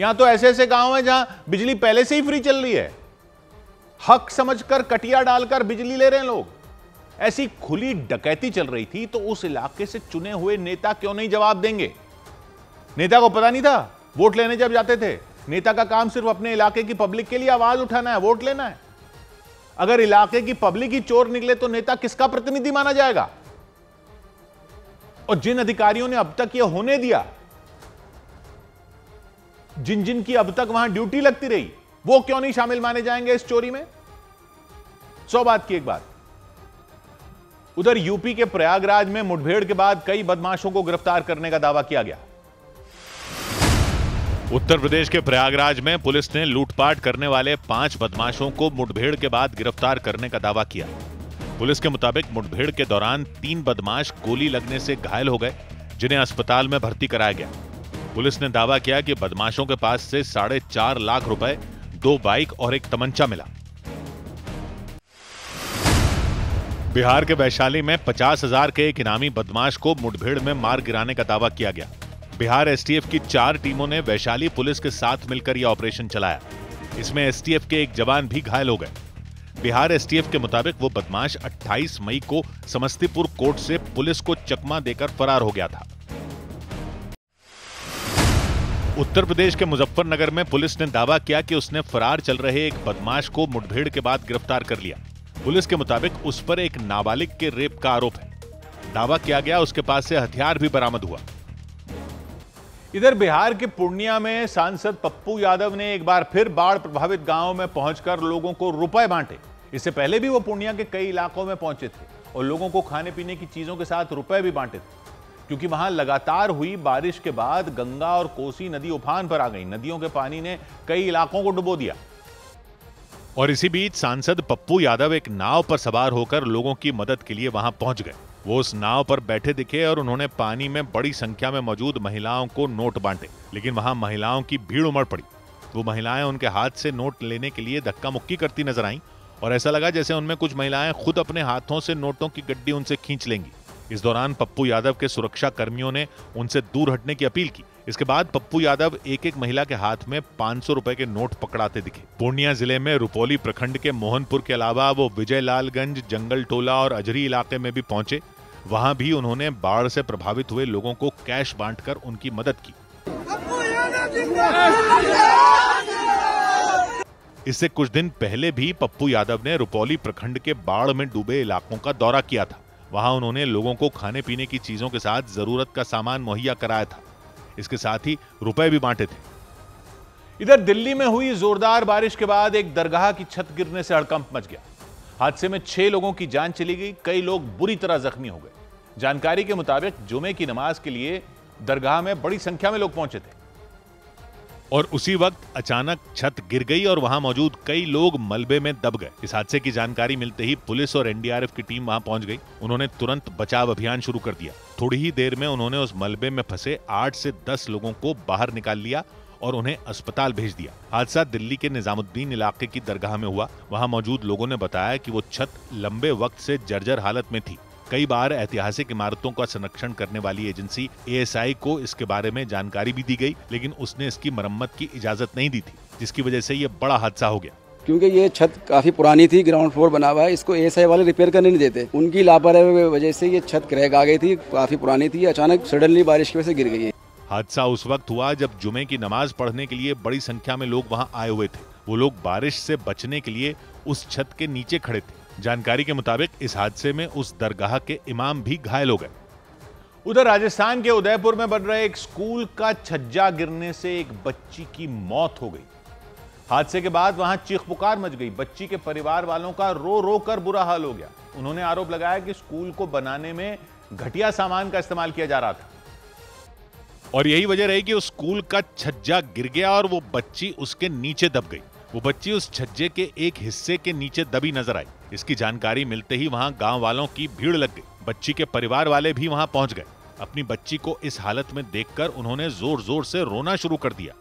यहां तो ऐसे ऐसे गांव हैं जहां बिजली पहले से ही फ्री चल रही है। हक समझकर कटिया डालकर बिजली ले रहे हैं लोग। ऐसी खुली डकैती चल रही थी तो उस इलाके से चुने हुए नेता क्यों नहीं जवाब देंगे? नेता को पता नहीं था? वोट लेने जब जाते थे, नेता का काम सिर्फ अपने इलाके की पब्लिक के लिए आवाज उठाना है, वोट लेना है। अगर इलाके की पब्लिक ही चोर निकले तो नेता किसका प्रतिनिधि माना जाएगा? और जिन अधिकारियों ने अब तक यह होने दिया, जिन जिन की अब तक वहां ड्यूटी लगती रही, वो क्यों नहीं शामिल माने जाएंगे इस चोरी में? 100 बात की एक बात, उधर यूपी के प्रयागराज में मुठभेड़ के बाद कई बदमाशों को गिरफ्तार करने का दावा किया गया। उत्तर प्रदेश के प्रयागराज में पुलिस ने लूटपाट करने वाले 5 बदमाशों को मुठभेड़ के बाद गिरफ्तार करने का दावा किया। पुलिस के मुताबिक मुठभेड़ के दौरान 3 बदमाश गोली लगने से घायल हो गए, जिन्हें अस्पताल में भर्ती कराया गया। पुलिस ने दावा किया कि बदमाशों के पास से 4.5 लाख रुपए, 2 बाइक और एक तमंचा मिला। बिहार के वैशाली में 50,000 के एक इनामी बदमाश को मुठभेड़ में मार गिराने का दावा किया गया। बिहार एसटीएफ की 4 टीमों ने वैशाली पुलिस के साथ मिलकर यह ऑपरेशन चलाया। इसमें एसटीएफ के एक जवान भी घायल हो गए। बिहार एसटीएफ के मुताबिक वो बदमाश 28 मई को समस्तीपुर कोर्ट से पुलिस को चकमा देकर फरार हो गया था। उत्तर प्रदेश के मुजफ्फरनगर में पुलिस ने दावा किया कि उसने फरार चल रहे एक बदमाश को मुठभेड़ के बाद गिरफ्तार कर लिया। पुलिस के मुताबिक उस पर एक नाबालिग के रेप का आरोप है। दावा किया गया उसके पास से हथियार भी बरामद हुआ। इधर बिहार के पूर्णिया में सांसद पप्पू यादव ने एक बार फिर बाढ़ प्रभावित गांवों में पहुंचकर लोगों को रुपए बांटे। इससे पहले भी वो पूर्णिया के कई इलाकों में पहुंचे थे और लोगों को खाने पीने की चीजों के साथ रुपए भी बांटे थे, क्योंकि वहां लगातार हुई बारिश के बाद गंगा और कोसी नदी उफान पर आ गई। नदियों के पानी ने कई इलाकों को डुबो दिया। और इसी बीच सांसद पप्पू यादव एक नाव पर सवार होकर लोगों की मदद के लिए वहां पहुंच गए। वो उस नाव पर बैठे दिखे और उन्होंने पानी में बड़ी संख्या में मौजूद महिलाओं को नोट बांटे, लेकिन वहां महिलाओं की भीड़ उमड़ पड़ी। वो महिलाएं उनके हाथ से नोट लेने के लिए धक्का मुक्की करती नजर आईं और ऐसा लगा जैसे उनमें कुछ महिलाएं खुद अपने हाथों से नोटों की गड्डी उनसे खींच लेंगी। इस दौरान पप्पू यादव के सुरक्षा कर्मियों ने उनसे दूर हटने की अपील की। इसके बाद पप्पू यादव एक एक महिला के हाथ में 500 रुपए के नोट पकड़ाते दिखे। पूर्णिया जिले में रुपौली प्रखंड के मोहनपुर के अलावा वो विजयलालगंज, जंगल टोला और अजरी इलाके में भी पहुंचे। वहां भी उन्होंने बाढ़ से प्रभावित हुए लोगों को कैश बांटकर उनकी मदद की। इससे कुछ दिन पहले भी पप्पू यादव ने रुपौली प्रखंड के बाढ़ में डूबे इलाकों का दौरा किया था। वहां उन्होंने लोगों को खाने पीने की चीजों के साथ जरूरत का सामान मुहैया कराया था। इसके साथ ही रुपए भी बांटे थे। इधर दिल्ली में हुई जोरदार बारिश के बाद एक दरगाह की छत गिरने से हड़कंप मच गया। हादसे में 6 लोगों की जान चली गई, कई लोग बुरी तरह जख्मी हो गए। जानकारी के मुताबिक जुमे की नमाज के लिए दरगाह में बड़ी संख्या में लोग पहुंचे थे और उसी वक्त अचानक छत गिर गई और वहां मौजूद कई लोग मलबे में दब गए। इस हादसे की जानकारी मिलते ही पुलिस और एनडीआरएफ की टीम वहां पहुंच गई। उन्होंने तुरंत बचाव अभियान शुरू कर दिया। थोड़ी ही देर में उन्होंने उस मलबे में फंसे 8 से 10 लोगों को बाहर निकाल लिया और उन्हें अस्पताल भेज दिया। हादसा दिल्ली के निजामुद्दीन इलाके की दरगाह में हुआ। वहां मौजूद लोगों ने बताया कि वो छत लंबे वक्त से जर्जर हालत में थी। कई बार ऐतिहासिक इमारतों का संरक्षण करने वाली एजेंसी एएसआई को इसके बारे में जानकारी भी दी गई, लेकिन उसने इसकी मरम्मत की इजाजत नहीं दी थी, जिसकी वजह से ये बड़ा हादसा हो गया। क्योंकि ये छत काफी पुरानी थी, ग्राउंड फ्लोर बना हुआ है, इसको एएसआई वाले रिपेयर करने नहीं देते। उनकी लापरवाही की वजह से ये छत क्रैक आ गई थी, काफी पुरानी थी, अचानक सडनली बारिश की वजह से गिर गई है। हादसा उस वक्त हुआ जब जुमे की नमाज पढ़ने के लिए बड़ी संख्या में लोग वहां आए हुए थे। वो लोग बारिश से बचने के लिए उस छत के नीचे खड़े थे। जानकारी के मुताबिक इस हादसे में उस दरगाह के इमाम भी घायल हो गए। उधर राजस्थान के उदयपुर में बन रहे एक स्कूल का छज्जा गिरने से एक बच्ची की मौत हो गई। हादसे के बाद वहां चीख पुकार मच गई। बच्ची के परिवार वालों का रो रो कर बुरा हाल हो गया। उन्होंने आरोप लगाया कि स्कूल को बनाने में घटिया सामान का इस्तेमाल किया जा रहा था और यही वजह रही कि उस स्कूल का छज्जा गिर गया और वो बच्ची उसके नीचे दब गई। वो बच्ची उस छज्जे के एक हिस्से के नीचे दबी नजर आई। इसकी जानकारी मिलते ही वहां गांव वालों की भीड़ लग गई। बच्ची के परिवार वाले भी वहां पहुंच गए। अपनी बच्ची को इस हालत में देखकर उन्होंने जोर जोर से रोना शुरू कर दिया।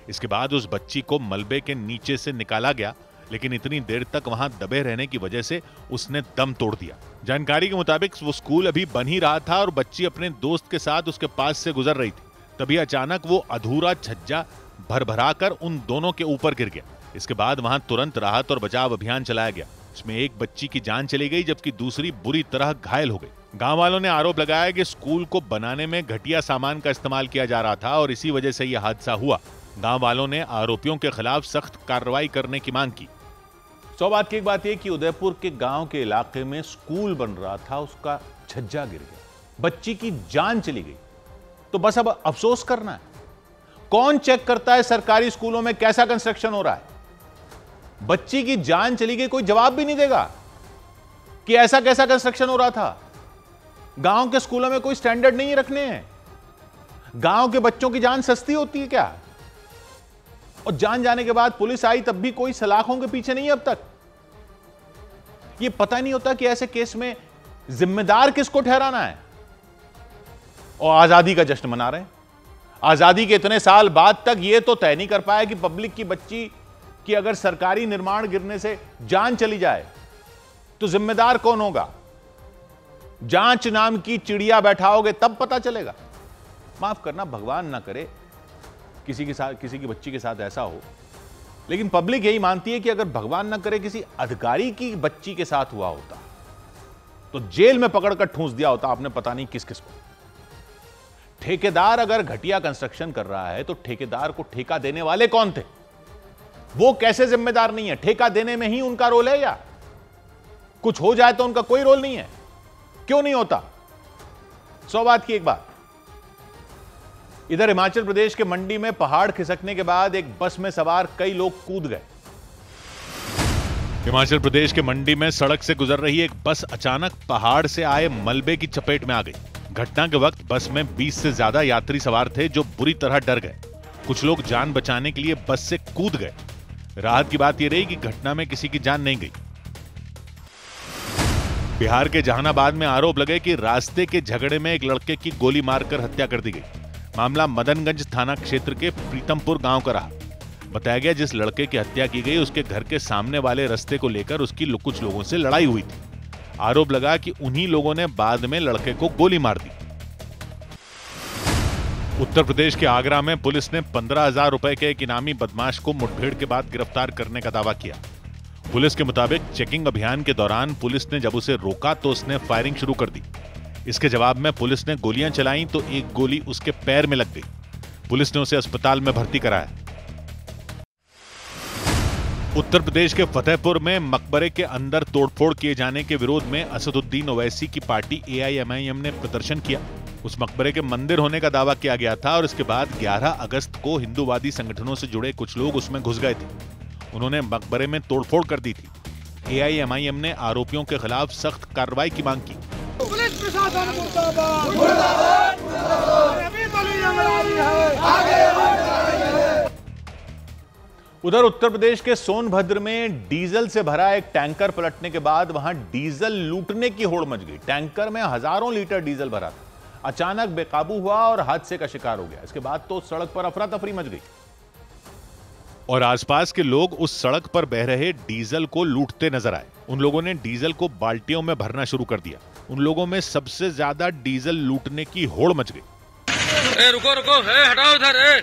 इसके बाद उस बच्ची को मलबे के नीचे से निकाला गया, लेकिन इतनी देर तक वहां दबे रहने की वजह से उसने दम तोड़ दिया। जानकारी के मुताबिक वो स्कूल अभी बन ही रहा था और बच्ची अपने दोस्त के साथ उसके पास से गुजर रही थी। तभी अचानक वो अधूरा छज्जा भरभराकर उन दोनों के ऊपर गिर गया। इसके बाद वहां तुरंत राहत और बचाव अभियान चलाया गया। इसमें एक बच्ची की जान चली गई जबकि दूसरी बुरी तरह घायल हो गई। गांव वालों ने आरोप लगाया कि स्कूल को बनाने में घटिया सामान का इस्तेमाल किया जा रहा था और इसी वजह से यह हादसा हुआ। गांव वालों ने आरोपियों के खिलाफ सख्त कार्रवाई करने की मांग की। सौ बात की एक बात यह कि उदयपुर के गांव के इलाके में स्कूल बन रहा था, उसका छज्जा गिर गया, बच्ची की जान चली गई, तो बस अब अफसोस करना है। कौन चेक करता है सरकारी स्कूलों में कैसा कंस्ट्रक्शन हो रहा है? बच्ची की जान चली गई, कोई जवाब भी नहीं देगा कि ऐसा कैसा कंस्ट्रक्शन हो रहा था। गांव के स्कूलों में कोई स्टैंडर्ड नहीं रखने हैं। गांव के बच्चों की जान सस्ती होती है क्या? और जान जाने के बाद पुलिस आई तब भी कोई सलाखों के पीछे नहीं है अब तक। ये पता नहीं होता कि ऐसे केस में जिम्मेदार किसको ठहराना है। और आजादी का जश्न मना रहे हैं। आजादी के इतने साल बाद तक यह तो तय नहीं कर पाया कि पब्लिक की बच्ची की अगर सरकारी निर्माण गिरने से जान चली जाए तो जिम्मेदार कौन होगा? जांच नाम की चिड़िया बैठाओगे तब पता चलेगा। माफ करना, भगवान ना करे किसी की बच्ची के साथ ऐसा हो, लेकिन पब्लिक यही मानती है कि अगर भगवान ना करे किसी अधिकारी की बच्ची के साथ हुआ होता तो जेल में पकड़कर ठूंस दिया होता आपने पता नहीं किस किस को। ठेकेदार अगर घटिया कंस्ट्रक्शन कर रहा है तो ठेकेदार को ठेका देने वाले कौन थे? वो कैसे जिम्मेदार नहीं है? ठेका देने में ही उनका रोल है या कुछ हो जाए तो उनका कोई रोल नहीं है? क्यों नहीं होता? 100 बात की एक बात। इधर हिमाचल प्रदेश के मंडी में पहाड़ खिसकने के बाद एक बस में सवार कई लोग कूद गए। हिमाचल प्रदेश के मंडी में सड़क से गुजर रही एक बस अचानक पहाड़ से आए मलबे की चपेट में आ गई। घटना के वक्त बस में 20 से ज्यादा यात्री सवार थे जो बुरी तरह डर गए। कुछ लोग जान बचाने के लिए बस से कूद गए। राहत की बात यह रही कि घटना में किसी की जान नहीं गई। बिहार के जहानाबाद में आरोप लगे कि रास्ते के झगड़े में एक लड़के की गोली मारकर हत्या कर दी गई। मामला मदनगंज थाना क्षेत्र के प्रीतमपुर गांव का रहा। बताया गया जिस लड़के की हत्या की गई उसके घर के सामने वाले रास्ते को लेकर उसकी कुछ लोगों से लड़ाई हुई थी। आरोप लगा कि उन्हीं लोगों ने बाद में लड़के को गोली मार दी। उत्तर प्रदेश के आगरा में पुलिस ने 15,000 रुपए के एक इनामी बदमाश को मुठभेड़ के बाद गिरफ्तार करने का दावा किया। पुलिस के मुताबिक चेकिंग अभियान के दौरान पुलिस ने जब उसे रोका तो उसने फायरिंग शुरू कर दी। इसके जवाब में पुलिस ने गोलियां चलाईं तो एक गोली उसके पैर में लग गई। पुलिस ने उसे अस्पताल में भर्ती कराया। उत्तर प्रदेश के फतेहपुर में मकबरे के अंदर तोड़फोड़ किए जाने के विरोध में असदुद्दीन ओवैसी की पार्टी AIMIM ने प्रदर्शन किया। उस मकबरे के मंदिर होने का दावा किया गया था और इसके बाद 11 अगस्त को हिंदूवादी संगठनों से जुड़े कुछ लोग उसमें घुस गए थे। उन्होंने मकबरे में तोड़फोड़ कर दी थी। AIMIM ने आरोपियों के खिलाफ सख्त कार्रवाई की मांग की। पुलिस प्रशासन मुर्दाबाद, मुर्दाबाद, मुर्दाबाद। उधर उत्तर प्रदेश के सोनभद्र में डीजल से भरा एक टैंकर पलटने के बाद वहां डीजल लूटने की होड़ मच गई। टैंकर में हजारों लीटर डीजल भरा था, अचानक बेकाबू हुआ और हादसे का शिकार हो गया। इसके बाद तो सड़क पर अफरा तफरी मच गई और आसपास के लोग उस सड़क पर बह रहे डीजल को लूटते नजर आए। उन लोगों ने डीजल को बाल्टियों में भरना शुरू कर दिया। उन लोगों में सबसे ज्यादा डीजल लूटने की होड़ मच गई। रुको रुको, हटाओ उधर।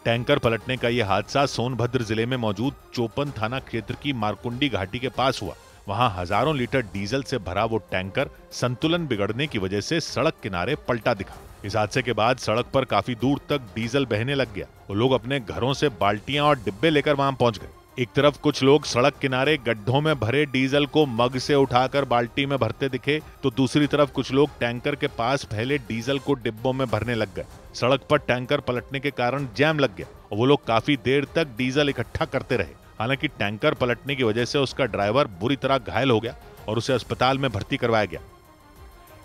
टैंकर पलटने का यह हादसा सोनभद्र जिले में मौजूद चोपन थाना क्षेत्र की मारकुंडी घाटी के पास हुआ। वहां हजारों लीटर डीजल से भरा वो टैंकर संतुलन बिगड़ने की वजह से सड़क किनारे पलटा दिखा। इस हादसे के बाद सड़क पर काफी दूर तक डीजल बहने लग गया। वो लोग अपने घरों से बाल्टियां और डिब्बे लेकर वहां पहुंच गए। एक तरफ कुछ लोग सड़क किनारे गड्ढों में भरे डीजल को मग से उठाकर बाल्टी में भरते दिखे तो दूसरी तरफ कुछ लोग टैंकर के पास फैले डीजल को डिब्बों में भरने लग गए। सड़क पर टैंकर पलटने के कारण जैम लग गया और वो लोग काफी देर तक डीजल इकट्ठा करते रहे। हालांकि टैंकर पलटने की वजह से उसका ड्राइवर बुरी तरह घायल हो गया और उसे अस्पताल में भर्ती करवाया गया।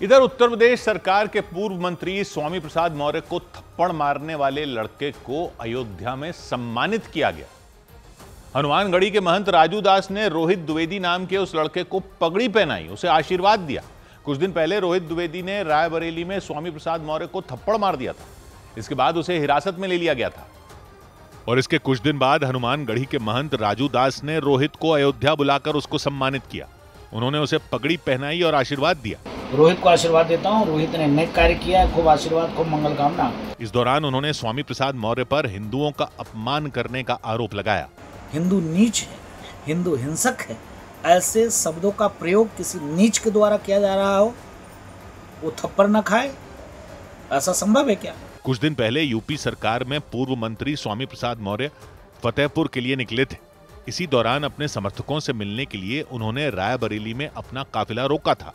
इधर उत्तर प्रदेश सरकार के पूर्व मंत्री स्वामी प्रसाद मौर्य को थप्पड़ मारने वाले लड़के को अयोध्या में सम्मानित किया गया। हनुमानगढ़ी के महंत राजू दास ने रोहित द्विवेदी नाम के उस लड़के को पगड़ी पहनाई, उसे आशीर्वाद दिया। कुछ दिन पहले रोहित द्विवेदी ने रायबरेली में स्वामी प्रसाद मौर्य को थप्पड़ मार दिया था। इसके बाद उसे हिरासत में ले लिया गया था और इसके कुछ दिन बाद हनुमानगढ़ी के महंत राजू दास ने रोहित को अयोध्या बुलाकर उसको सम्मानित किया। उन्होंने उसे पगड़ी पहनाई और आशीर्वाद दिया। रोहित को आशीर्वाद देता हूँ, रोहित ने नेक कार्य किया, खूब आशीर्वाद, खूब मंगल कामना। इस दौरान उन्होंने स्वामी प्रसाद मौर्य पर हिंदुओं का अपमान करने का आरोप लगाया। हिंदू नीच है, हिंदू हिंसक है, ऐसे शब्दों का प्रयोग किसी नीच के द्वारा किया जा रहा हो, वो थप्पड़ न खाए, ऐसा संभव है क्या? कुछ दिन पहले यूपी सरकार में पूर्व मंत्री स्वामी प्रसाद मौर्य फतेहपुर के लिए निकले थे। इसी दौरान अपने समर्थकों से मिलने के लिए उन्होंने रायबरेली में अपना काफिला रोका था।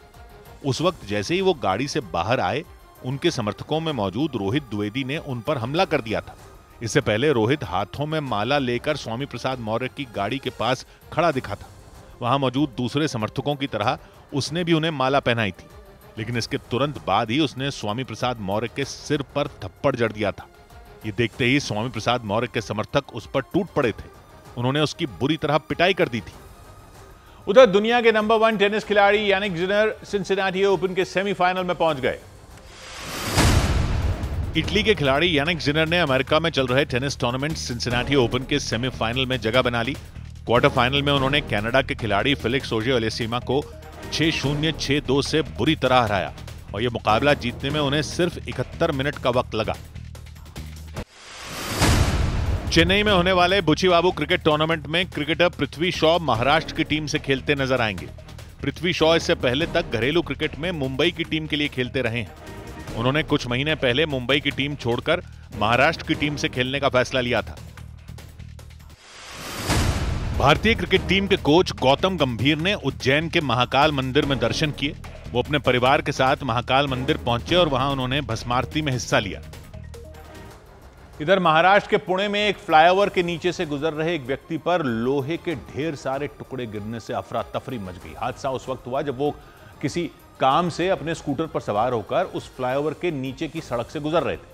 उस वक्त जैसे ही वो गाड़ी से बाहर आए, उनके समर्थकों में मौजूद रोहित द्विवेदी ने उन पर हमला कर दिया था। इससे पहले रोहित हाथों में माला लेकर स्वामी प्रसाद मौर्य की गाड़ी के पास खड़ा दिखा था। वहां मौजूद दूसरे समर्थकों की तरह उसने भी उन्हें माला पहनाई थी, लेकिन इसके तुरंत बाद ही उसने स्वामी प्रसाद मौर्य के सिर पर थप्पड़ जड़ दिया था। ये देखते ही स्वामी प्रसाद मौर्य के समर्थक उस पर टूट पड़े थे। उन्होंने उसकी बुरी तरह पिटाई कर दी थी। उधर दुनिया के नंबर 1 टेनिस खिलाड़ी यानिक सिनर सिंसिनाटी ओपन के सेमीफाइनल में पहुंच गए। इटली के खिलाड़ी यानिक सिनर ने अमेरिका में चल रहे टेनिस टूर्नामेंट सिंसिनाटी ओपन के सेमीफाइनल में जगह बना ली। क्वार्टर फाइनल में उन्होंने कनाडा के खिलाड़ी फेलिक्स ऑजिए-अलियसीमा को 6-0, 6-2 से बुरी तरह हराया और यह मुकाबला जीतने में उन्हें सिर्फ 71 मिनट का वक्त लगा। चेन्नई में होने वाले बुचीबाबू क्रिकेट टूर्नामेंट में क्रिकेटर पृथ्वी शॉ महाराष्ट्र की टीम से खेलते नजर आएंगे। पृथ्वी शॉ इससे पहले तक घरेलू क्रिकेट में मुंबई की टीम के लिए खेलते रहे हैं। उन्होंने कुछ महीने पहले मुंबई की टीम छोड़कर महाराष्ट्र की टीम से खेलने का फैसला लिया था। भारतीय क्रिकेट टीम के कोच गौतम गंभीर ने उज्जैन के महाकाल मंदिर में दर्शन किए। वो अपने परिवार के साथ महाकाल मंदिर पहुंचे और वहां उन्होंने भस्मारती में हिस्सा लिया। इधर महाराष्ट्र के पुणे में एक फ्लाईओवर के नीचे से गुजर रहे एक व्यक्ति पर लोहे के ढेर सारे टुकड़े गिरने से अफरा तफरी मच गई। हादसा उस वक्त हुआ जब वो किसी काम से अपने स्कूटर पर सवार होकर उस फ्लाईओवर के नीचे की सड़क से गुजर रहे थे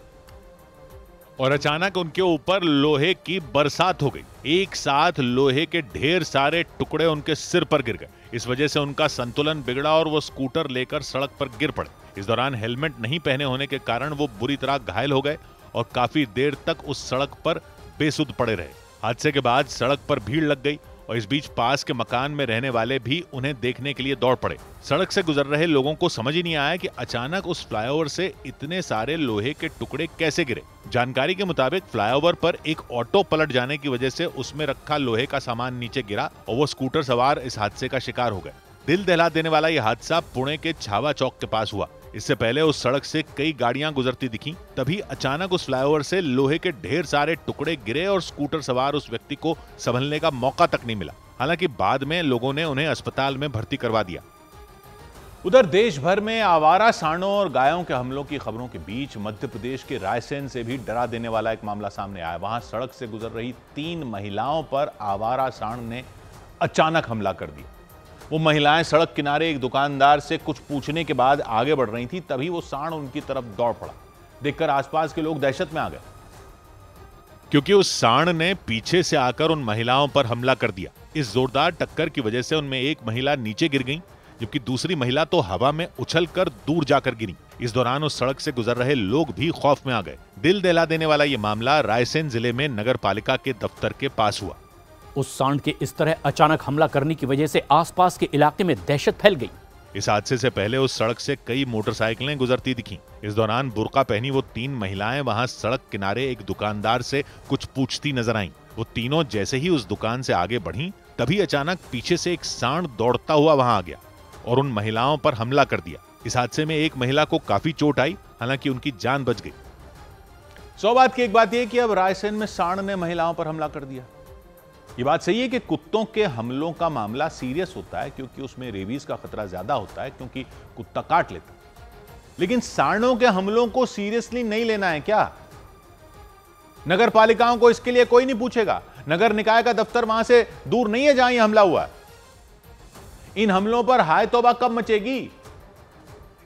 और अचानक उनके ऊपर लोहे की बरसात हो गई। एक साथ लोहे के ढेर सारे टुकड़े उनके सिर पर गिर गए। इस वजह से उनका संतुलन बिगड़ा और वो स्कूटर लेकर सड़क पर गिर पड़े। इस दौरान हेलमेट नहीं पहने होने के कारण वो बुरी तरह घायल हो गए और काफी देर तक उस सड़क पर बेसुध पड़े रहे। हादसे के बाद सड़क पर भीड़ लग गई और इस बीच पास के मकान में रहने वाले भी उन्हें देखने के लिए दौड़ पड़े। सड़क से गुजर रहे लोगों को समझ ही नहीं आया कि अचानक उस फ्लाईओवर से इतने सारे लोहे के टुकड़े कैसे गिरे। जानकारी के मुताबिक फ्लाईओवर पर एक ऑटो पलट जाने की वजह से उसमें रखा लोहे का सामान नीचे गिरा और वो स्कूटर सवार इस हादसे का शिकार हो गए। दिल दहला देने वाला यह हादसा पुणे के छावा चौक के पास हुआ। इससे पहले उस सड़क से कई गाड़ियां गुजरती दिखीं, तभी अचानक उस फ्लाईओवर से लोहे के ढेर सारे टुकड़े गिरे और स्कूटर सवार उस व्यक्ति को संभलने का मौका तक नहीं मिला। हालांकि बाद में लोगों ने उन्हें अस्पताल में भर्ती करवा दिया। उधर देश भर में आवारा सांडों और गायों के हमलों की खबरों के बीच मध्य प्रदेश के रायसेन से भी डरा देने वाला एक मामला सामने आया। वहां सड़क से गुजर रही 3 महिलाओं पर आवारा सांड ने अचानक हमला कर दिया। वो महिलाएं सड़क किनारे एक दुकानदार से कुछ पूछने के बाद आगे बढ़ रही थी, तभी वो सांड उनकी तरफ दौड़ पड़ा। देखकर आसपास के लोग दहशत में आ गए, क्योंकि उस सांड ने पीछे से आकर उन महिलाओं पर हमला कर दिया। इस जोरदार टक्कर की वजह से उनमें एक महिला नीचे गिर गई, जबकि दूसरी महिला तो हवा में उछलकर दूर जाकर गिरी। इस दौरान उस सड़क से गुजर रहे लोग भी खौफ में आ गए। दिल दहला देने वाला यह मामला रायसेन जिले में नगर पालिका के दफ्तर के पास हुआ। उस सांड के इस तरह अचानक हमला करने की वजह से आसपास के इलाके में दहशत फैल गई। इस हादसे से पहले उस सड़क से कई मोटरसाइकिलें गुजरती दिखीं। इस दौरान बुर्का पहनी वो 3 महिलाएं वहां सड़क किनारे एक दुकानदार से कुछ पूछती नजर आईं। वो तीनों जैसे ही उस दुकान से आगे बढ़ीं, तभी अचानक पीछे से एक सांड दौड़ता हुआ वहां आ गया और उन महिलाओं पर हमला कर दिया। इस हादसे में एक महिला को काफी चोट आई, हालांकि उनकी जान बच गई। 100 बात की एक बात यह कि अब रायसेन में सांड ने महिलाओं पर हमला कर दिया। ये बात सही है कि कुत्तों के हमलों का मामला सीरियस होता है, क्योंकि उसमें रेबीज का खतरा ज्यादा होता है, क्योंकि कुत्ता काट लेता है। लेकिन सांडों के हमलों को सीरियसली नहीं लेना है क्या? नगर पालिकाओं को इसके लिए कोई नहीं पूछेगा। नगर निकाय का दफ्तर वहां से दूर नहीं है जहां यह हमला हुआ है। इन हमलों पर हाय तौबा कब मचेगी?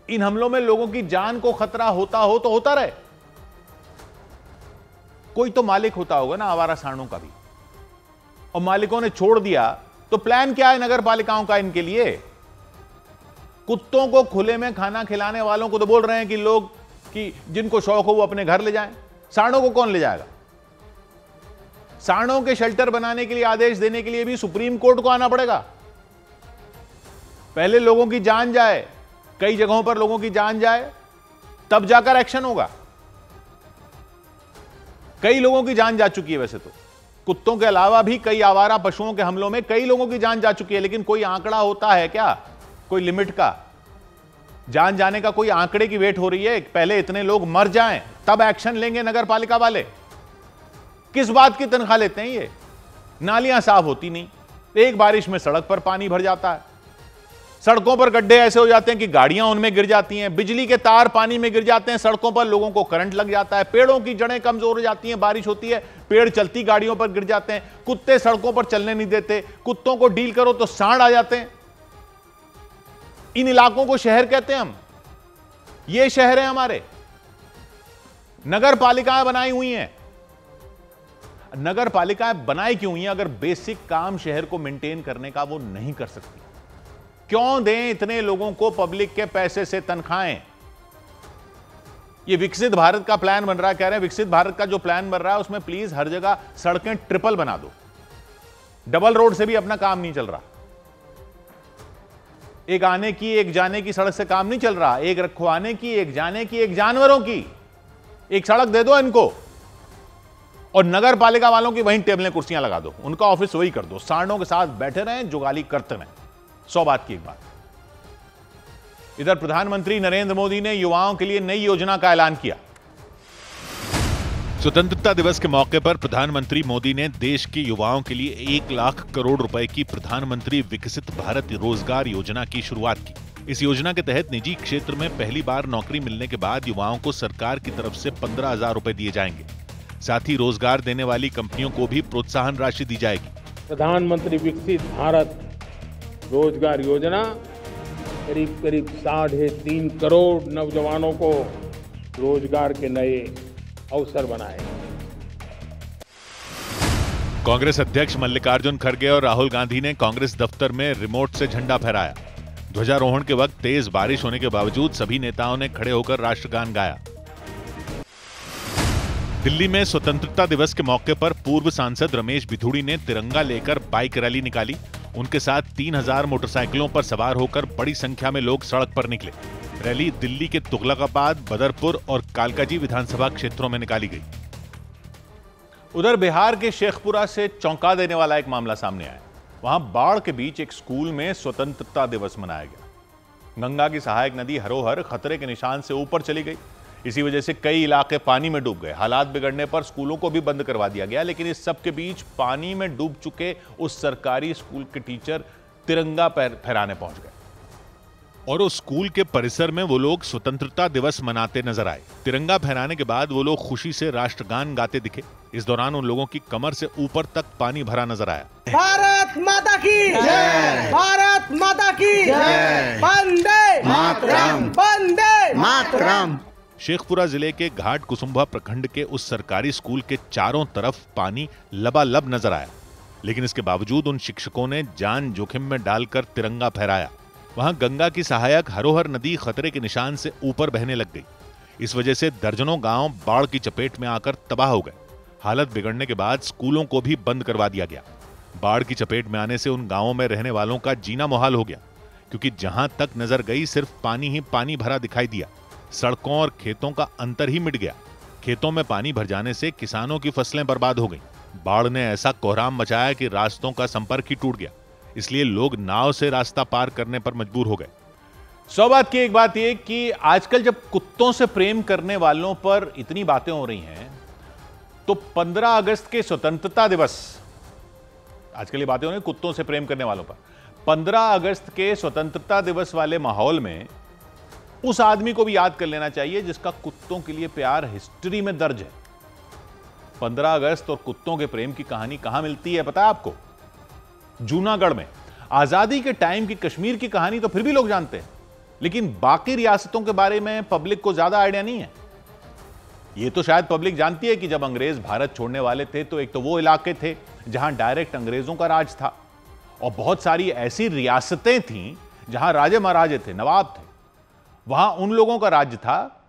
इन हमलों में लोगों की जान को खतरा होता हो तो होता रहे। कोई तो मालिक होता होगा ना आवारा सांडों का भी, और मालिकों ने छोड़ दिया तो प्लान क्या है नगर पालिकाओं का इनके लिए? कुत्तों को खुले में खाना खिलाने वालों को तो बोल रहे हैं कि लोग कि जिनको शौक हो वो अपने घर ले जाएं। सांडों को कौन ले जाएगा? सांडों के शेल्टर बनाने के लिए आदेश देने के लिए भी सुप्रीम कोर्ट को आना पड़ेगा। पहले लोगों की जान जाए, कई जगहों पर लोगों की जान जाए, तब जाकर एक्शन होगा। कई लोगों की जान जा चुकी है। वैसे तो कुत्तों के अलावा भी कई आवारा पशुओं के हमलों में कई लोगों की जान जा चुकी है, लेकिन कोई आंकड़ा होता है क्या? कोई लिमिट का जान जाने का कोई आंकड़े की वेट हो रही है? पहले इतने लोग मर जाएं तब एक्शन लेंगे नगर पालिका वाले। किस बात की तनख्वाह लेते हैं ये? नालियां साफ होती नहीं, एक बारिश में सड़क पर पानी भर जाता है, सड़कों पर गड्ढे ऐसे हो जाते हैं कि गाड़ियां उनमें गिर जाती हैं, बिजली के तार पानी में गिर जाते हैं, सड़कों पर लोगों को करंट लग जाता है, पेड़ों की जड़ें कमजोर हो जाती हैं, बारिश होती है, पेड़ चलती गाड़ियों पर गिर जाते हैं, कुत्ते सड़कों पर चलने नहीं देते, कुत्तों को डील करो तो सांड आ जाते हैं। इन इलाकों को शहर कहते हैं हम। ये शहर है हमारे, नगर पालिकाएं बनाई हुई हैं। नगर पालिकाएं बनाई क्यों हुई हैं? अगर बेसिक काम शहर को मेंटेन करने का वो नहीं कर सकती, क्यों दें इतने लोगों को पब्लिक के पैसे से तनख्वाहें? ये विकसित भारत का प्लान बन रहा है, कह रहे हैं विकसित भारत का जो प्लान बन रहा है उसमें प्लीज हर जगह सड़कें ट्रिपल बना दो। डबल रोड से भी अपना काम नहीं चल रहा। एक आने की एक जाने की सड़क से काम नहीं चल रहा। एक रखवाने की, एक जाने की, एक जानवरों की एक सड़क दे दो इनको, और नगर पालिका वालों की वहीं टेबलें कुर्सियां लगा दो, उनका ऑफिस वही कर दो, सांडों के साथ बैठे रहें, जुगाली करते रहें। 100 बात की एक बात। इधर प्रधानमंत्री नरेंद्र मोदी ने युवाओं के लिए नई योजना का ऐलान किया। स्वतंत्रता दिवस के मौके पर प्रधानमंत्री मोदी ने देश के युवाओं के लिए 1 लाख करोड़ रुपए की प्रधानमंत्री विकसित भारत रोजगार योजना की शुरुआत की। इस योजना के तहत निजी क्षेत्र में पहली बार नौकरी मिलने के बाद युवाओं को सरकार की तरफ से 15,000 रुपए दिए जाएंगे। साथ ही रोजगार देने वाली कंपनियों को भी प्रोत्साहन राशि दी जाएगी। प्रधानमंत्री विकसित भारत रोजगार योजना करीब 3.5 करोड़ नौजवानों को रोजगार के नए अवसर बनाए। कांग्रेस अध्यक्ष मल्लिकार्जुन खड़गे और राहुल गांधी ने कांग्रेस दफ्तर में रिमोट से झंडा फहराया। ध्वजारोहण के वक्त तेज बारिश होने के बावजूद सभी नेताओं ने खड़े होकर राष्ट्रगान गाया। दिल्ली में स्वतंत्रता दिवस के मौके पर पूर्व सांसद रमेश बिधूड़ी ने तिरंगा लेकर बाइक रैली निकाली। उनके साथ 3,000 मोटरसाइकिलों पर सवार होकर बड़ी संख्या में लोग सड़क पर निकले। रैली दिल्ली के तुगलकाबाद, बदरपुर और कालकाजी विधानसभा क्षेत्रों में निकाली गई। उधर बिहार के शेखपुरा से चौंका देने वाला एक मामला सामने आया। वहां बाढ़ के बीच एक स्कूल में स्वतंत्रता दिवस मनाया गया। गंगा की सहायक नदी हरोहर खतरे के निशान से ऊपर चली गई। इसी वजह से कई इलाके पानी में डूब गए। हालात बिगड़ने पर स्कूलों को भी बंद करवा दिया गया, लेकिन इस सब के बीच पानी में डूब चुके उस सरकारी स्कूल के टीचर तिरंगा फहराने पहुंच गए और उस स्कूल के परिसर में वो लोग स्वतंत्रता दिवस मनाते नजर आए। तिरंगा फहराने के बाद वो लोग खुशी से राष्ट्रगान गाते दिखे। इस दौरान उन लोगों की कमर से ऊपर तक पानी भरा नजर आया। भारत माता की जय, भारत माता की जय, वंदे मातरम, वंदे मातरम। शेखपुरा जिले के घाट कुसुम्भा प्रखंड के उस सरकारी स्कूल के चारों तरफ पानी लबालब नजर आया, लेकिन इसके बावजूद उन शिक्षकों ने जान जोखिम में डालकर तिरंगा फहराया। वहां गंगा की सहायक हरोहर नदी खतरे के निशान से ऊपर बहने लग गई। इस वजह से दर्जनों गांव बाढ़ की चपेट में आकर तबाह हो गए। हालत बिगड़ने के बाद स्कूलों को भी बंद करवा दिया गया। बाढ़ की चपेट में आने से उन गांवों में रहने वालों का जीना मुहाल हो गया, क्योंकि जहां तक नजर गई सिर्फ पानी ही पानी भरा दिखाई दिया। सड़कों और खेतों का अंतर ही मिट गया। खेतों में पानी भर जाने से किसानों की फसलें बर्बाद हो गईं। बाढ़ ने ऐसा कोहराम मचाया कि रास्तों का संपर्क ही टूट गया, इसलिए लोग नाव से रास्ता पार करने पर मजबूर हो गए। 100 बात की एक बात यह कि आजकल जब कुत्तों से प्रेम करने वालों पर इतनी बातें हो रही हैं, तो 15 अगस्त के स्वतंत्रता दिवस, आजकल ये बातें हो रही हैं कुत्तों से प्रेम करने वालों पर, 15 अगस्त के स्वतंत्रता दिवस वाले माहौल में उस आदमी को भी याद कर लेना चाहिए जिसका कुत्तों के लिए प्यार हिस्ट्री में दर्ज है। 15 अगस्त और कुत्तों के प्रेम की कहानी कहां मिलती है पता है आपको? जूनागढ़ में। आजादी के टाइम की कश्मीर की कहानी तो फिर भी लोग जानते हैं, लेकिन बाकी रियासतों के बारे में पब्लिक को ज्यादा आइडिया नहीं है। यह तो शायद पब्लिक जानती है कि जब अंग्रेज भारत छोड़ने वाले थे तो एक तो वो इलाके थे जहां डायरेक्ट अंग्रेजों का राज था, और बहुत सारी ऐसी रियासतें थीं जहां राजे महाराजे थे, नवाब थे, वहां उन लोगों का राज्य था।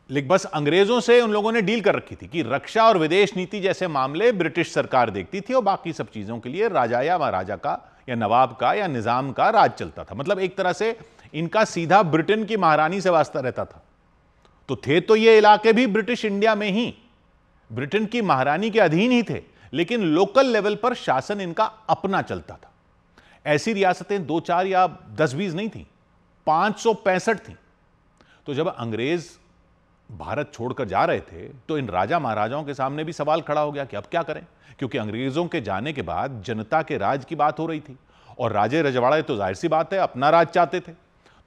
लेकिन बस अंग्रेजों से उन लोगों ने डील कर रखी थी कि रक्षा और विदेश नीति जैसे मामले ब्रिटिश सरकार देखती थी, और बाकी सब चीजों के लिए राजा या महाराजा का या नवाब का या निजाम का राज चलता था। मतलब एक तरह से इनका सीधा ब्रिटेन की महारानी से वास्ता रहता था। तो थे तो ये इलाके भी ब्रिटिश इंडिया में ही ब्रिटेन की महारानी के अधीन ही थे, लेकिन लोकल लेवल पर शासन इनका अपना चलता था। ऐसी रियासतें 2-4 या 10-20 नहीं थी, 565 थी। तो जब अंग्रेज भारत छोड़कर जा रहे थे तो इन राजा महाराजाओं के सामने भी सवाल खड़ा हो गया कि अब क्या करें, क्योंकि अंग्रेजों के जाने के बाद जनता के राज की बात हो रही थी और राजे रजवाड़े तो जाहिर सी बात है अपना राज चाहते थे।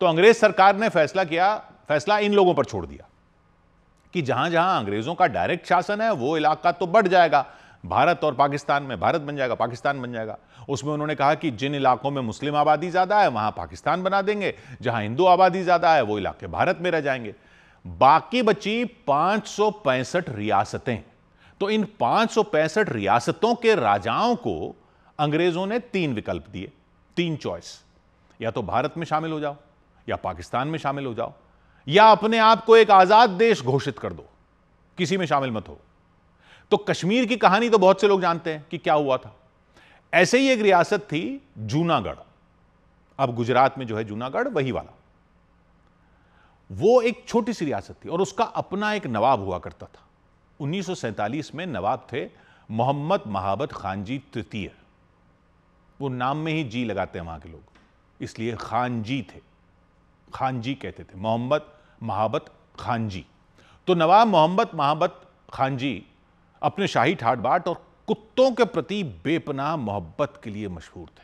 तो अंग्रेज सरकार ने फैसला इन लोगों पर छोड़ दिया कि जहां जहां अंग्रेजों का डायरेक्ट शासन है वो इलाका तो बढ़ जाएगा, भारत और पाकिस्तान में, भारत बन जाएगा, पाकिस्तान बन जाएगा। उसमें उन्होंने कहा कि जिन इलाकों में मुस्लिम आबादी ज्यादा है वहां पाकिस्तान बना देंगे, जहां हिंदू आबादी ज्यादा है वो इलाके भारत में रह जाएंगे। बाकी बची 565 रियासतें। तो इन 565 रियासतों के राजाओं को अंग्रेजों ने 3 विकल्प दिए, 3 चॉइस, या तो भारत में शामिल हो जाओ, या पाकिस्तान में शामिल हो जाओ, या अपने आप को एक आजाद देश घोषित कर दो, किसी में शामिल मत हो। तो कश्मीर की कहानी तो बहुत से लोग जानते हैं कि क्या हुआ था। ऐसे ही एक रियासत थी जूनागढ़, अब गुजरात में जो है जूनागढ़ वही वाला। वो एक छोटी सी रियासत थी और उसका अपना एक नवाब हुआ करता था। 1947 में नवाब थे मोहम्मद महाबत खान जी तृतीय। वो नाम में ही जी लगाते हैं वहां के लोग, इसलिए खान जी थे, खान जी कहते थे, मोहम्मद महाबत खान जी। तो नवाब मोहम्मद महाबत खान जी अपने शाही ठाट बाट और कुत्तों के प्रति बेपनाह मोहब्बत के लिए मशहूर थे,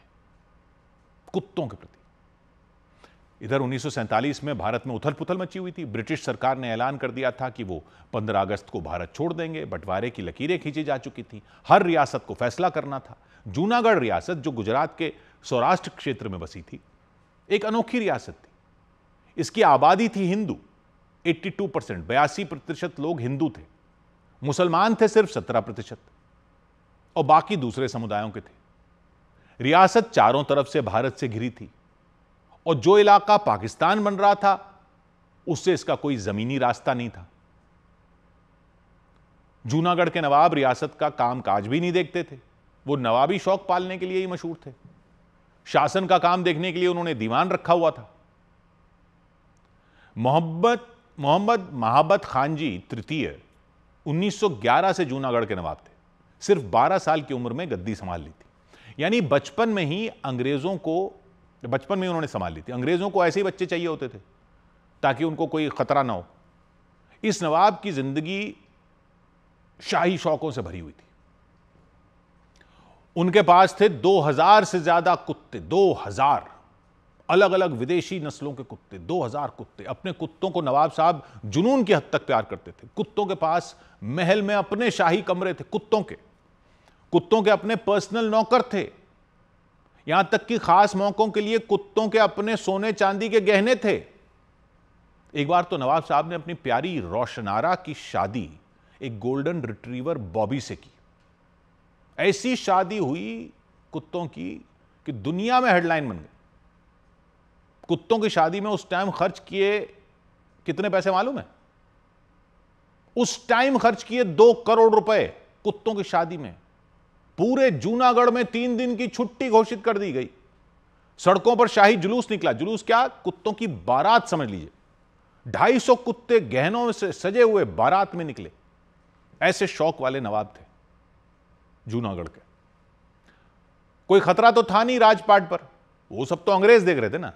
कुत्तों के प्रति। इधर 1947 में भारत में उथल पुथल मची हुई थी। ब्रिटिश सरकार ने ऐलान कर दिया था कि वो 15 अगस्त को भारत छोड़ देंगे। बंटवारे की लकीरें खींची जा चुकी थी, हर रियासत को फैसला करना था। जूनागढ़ रियासत जो गुजरात के सौराष्ट्र क्षेत्र में बसी थी, एक अनोखी रियासत थी। इसकी आबादी थी हिंदू, 82%, 82% लोग हिंदू थे। मुसलमान थे सिर्फ 17% और बाकी दूसरे समुदायों के थे। रियासत चारों तरफ से भारत से घिरी थी और जो इलाका पाकिस्तान बन रहा था उससे इसका कोई जमीनी रास्ता नहीं था। जूनागढ़ के नवाब रियासत का काम काज भी नहीं देखते थे, वो नवाबी शौक पालने के लिए ही मशहूर थे। शासन का काम देखने के लिए उन्होंने दीवान रखा हुआ था। मोहम्मद महाबत खान जी तृतीय 1911 से जूनागढ़ के नवाब थे। सिर्फ 12 साल की उम्र में गद्दी संभाल ली थी, यानी बचपन में ही उन्होंने संभाल ली थी। अंग्रेजों को ऐसे ही बच्चे चाहिए होते थे ताकि उनको कोई खतरा ना हो। इस नवाब की जिंदगी शाही शौकों से भरी हुई थी। उनके पास थे 2000 से ज्यादा कुत्ते, 2000 अलग अलग विदेशी नस्लों के कुत्ते, 2000 कुत्ते। अपने कुत्तों को नवाब साहब जुनून की हद तक प्यार करते थे। कुत्तों के पास महल में अपने शाही कमरे थे, कुत्तों के अपने पर्सनल नौकर थे। यहां तक कि खास मौकों के लिए कुत्तों के अपने सोने चांदी के गहने थे। एक बार तो नवाब साहब ने अपनी प्यारी रोशनारा की शादी एक गोल्डन रिट्रीवर बॉबी से की। ऐसी शादी हुई कुत्तों की कि दुनिया में हेडलाइन बन गई। कुत्तों की शादी में उस टाइम खर्च किए कितने पैसे मालूम है? उस टाइम खर्च किए 2 करोड़ रुपए कुत्तों की शादी में। पूरे जूनागढ़ में 3 दिन की छुट्टी घोषित कर दी गई। सड़कों पर शाही जुलूस निकला। जुलूस क्या, कुत्तों की बारात समझ लीजिए। 250 कुत्ते गहनों से सजे हुए बारात में निकले। ऐसे शौक वाले नवाब थे जूनागढ़ के। कोई खतरा तो था नहीं राजपाट पर, वो सब तो अंग्रेज देख रहे थे ना।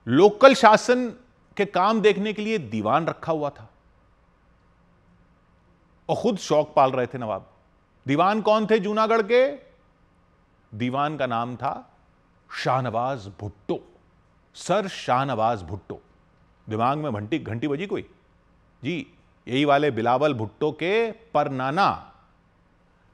लोकल शासन के काम देखने के लिए दीवान रखा हुआ था और खुद शौक पाल रहे थे नवाब। दीवान कौन थे जूनागढ़ के? दीवान का नाम था शाहनवाज भुट्टो, सर शाहनवाज भुट्टो। दिमाग में घंटी बजी कोई? जी, यही वाले बिलावल भुट्टो के परनाना